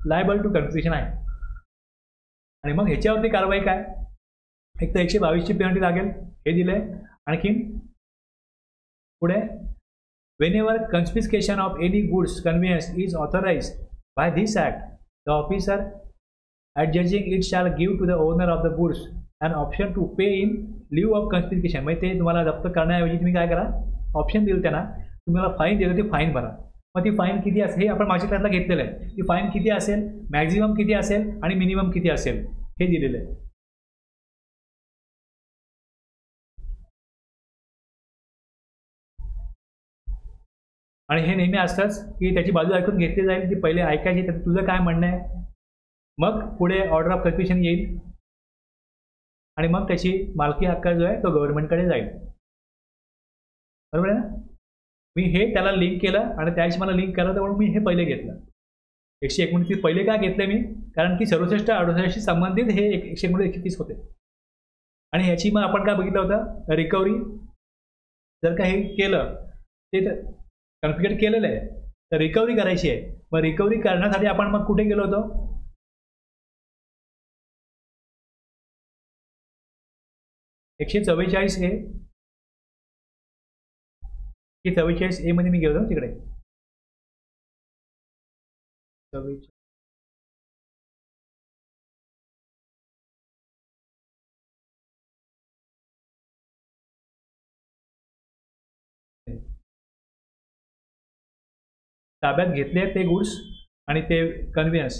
लायबल टू कन्फ्युजन आहे. आणि मग ह्याच्यावरती कारवाई काय, एक तर 122ची पेनल्टी लागेल हे दिलंय. आणखीन पुढे whenever confiscation of any goods conveyance is authorized by this act, the officer adjudging it shall give to the owner of the goods an option to pay in lieu of confiscation. म्हणजे ते तुम्हाला जप्त करण्याऐवजी तुम्ही काय करा, ऑप्शन दिलं त्यांना, तुम्हाला फाईन दिलं ते फाईन भरा. मग ती फाईन किती असेल हे आपण मागच्या क्लासला घेतलेलं आहे. ती फाईन किती असेल, मॅक्झिमम किती असेल आणि मिनिमम किती असेल हे दिलेलं आहे. आणि हे नेहमी असतंच की त्याची बाजू ऐकून घेतली जाईल, ती पहिले ऐकायची, तर तुझं काय म्हणणं आहे, मग पुढे ऑर्डर ऑफ कन्फ्युजन येईल आणि मग त्याची मालकी हक्क जो आहे तो गव्हर्नमेंटकडे जाईल. बरोबर आहे ना. मी हे त्याला लिंक केलं आणि त्याशी मला लिंक करायचं म्हणून मी हे पहिले घेतलं. 129 पहिले का घेतलं मी, कारण की 67-68शी संबंधित हे 129-130 होते. आणि ह्याची मग आपण काय बघितलं होतं, रिकव्हरी जर का हे केलं ते कन्फिगर केलेलं आहे तर रिकव्हरी करायची आहे. मग रिकव्हरी करण्यासाठी आपण मग कुठे गेलो होतो, 144A. 144A मध्ये मी गेलो होतो तिकडे. ताब्यात घेतले ते गुड्स आणि ते conveyance,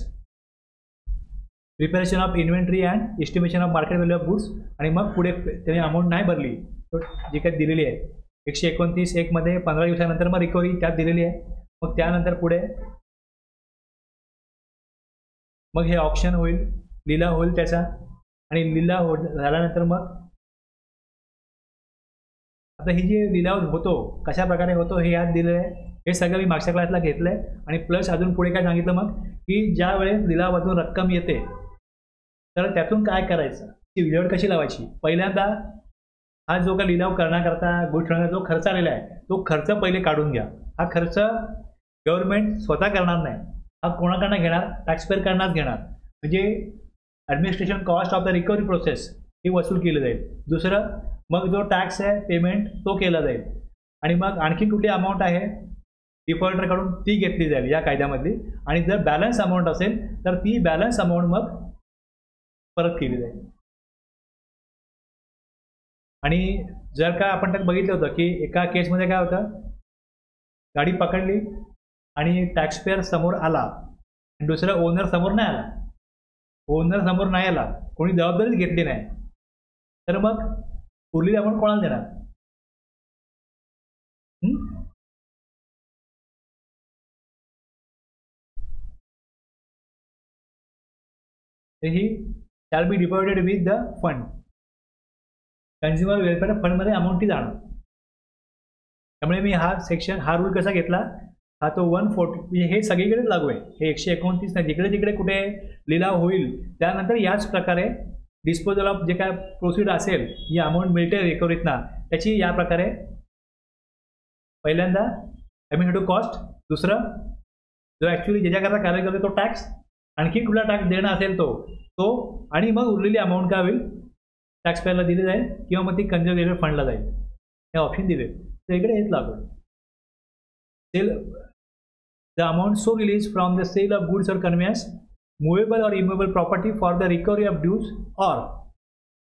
preparation of inventory and estimation of market value of goods. आणि मग पुढे त्याने अमाऊंट नाही भरली जी काही दिलेली आहे 129(1) मध्ये 15 दिवसानंतर मग रिकव्हरी त्यात दिलेली आहे. मग त्यानंतर पुढे मग हे ऑप्शन होईल, लिलाव होईल त्याचा, आणि लिलाव झाल्यानंतर मग आता ही जी लिलाव होतो कशा प्रकारे होतो हे यात दिलेलं आहे. हे सगळं मी मागच्या क्लासला घेतलं आहे. आणि प्लस अजून पुढे काय सांगितलं मग, की ज्या वेळेस लिलावातून रक्कम येते तर त्यातून काय करायचं, ती विल्हेवाट कशी लावायची. पहिल्यांदा हा जो का लिलाव करण्याकरता गुड ठेवण्याचा जो खर्च आलेला आहे तो खर्च पहिले काढून घ्या. हा खर्च गव्हर्नमेंट स्वतः करणार नाही, हा कोणाकडनं घेणार, टॅक्सपेअर कडनंच घेणार. म्हणजे administration cost of the recovery process हे वसूल केलं जाईल. दुसरं मग जो टॅक्स आहे पेमेंट तो केला जाईल. आणि मग आणखी कुठली अमाऊंट आहे डिफॉल्टरकडून ती घेतली जाईल या कायद्यामधली. आणि जर बॅलन्स अमाऊंट असेल तर ती बॅलन्स अमाऊंट मग परत केली जाईल. आणि जर का आपण त्यात बघितलं होतं की एका केसमध्ये काय होतं, गाडी पकडली आणि टॅक्सपेअर समोर आला आणि दुसरा ओनर समोर नाही आला, ओनर समोर नाही आला, कोणी जबाबदारीच घेतली नाही, तर मग उरलेली आपण कोणाला देणार. He shall be deposited with the fund, consumer welfare फंडमध्ये अमाऊंट ती जाणार. त्यामुळे मी हा सेक्शन, हा रूल कसा घेतला, हा तो 140 म्हणजे हे सगळीकडेच लागू आहे. हे 129 नाही, जिकडे जिकडे कुठे लिलाव होईल त्यानंतर याच प्रकारे डिस्पोजल ऑफ जे काय प्रोसिड असेल, जी अमाऊंट मिळते रिकव्हरीतना त्याची या प्रकारे पहिल्यांदा ॲडमिनिस्ट्रेटिव्ह कॉस्ट, दुसरं जो ॲक्च्युली ज्याच्याकरता कार्य करतो तो टॅक्स, आणखी कुठला टॅक्स देणं असेल तो आणि मग उरलेली अमाऊंट काय होईल टॅक्सपेअरला दिली जाईल किंवा मग ती कन्झर्वेटिव्ह फंडला जाईल. हे ऑप्शन दिले तर इकडे हेच लागू आहे. Sale the amount so release from the sale of goods or conveyance, movable or immovable property for the recovery of dues or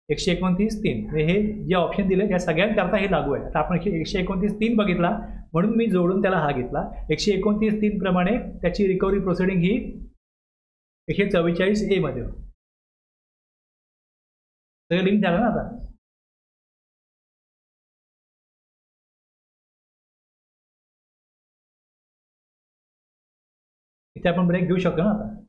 129(3). हे जे ऑप्शन दिले त्या सगळ्यांकरता हे लागू आहे. आता आपण 129(3) बघितला म्हणून मी जोडून त्याला हा घेतला. 129(3) प्रमाणे त्याची रिकव्हरी प्रोसिडिंग ही 144A मध्ये सगळं लिंक झालं ना. आता इथे आपण ब्रेक घेऊ शकतो ना आता.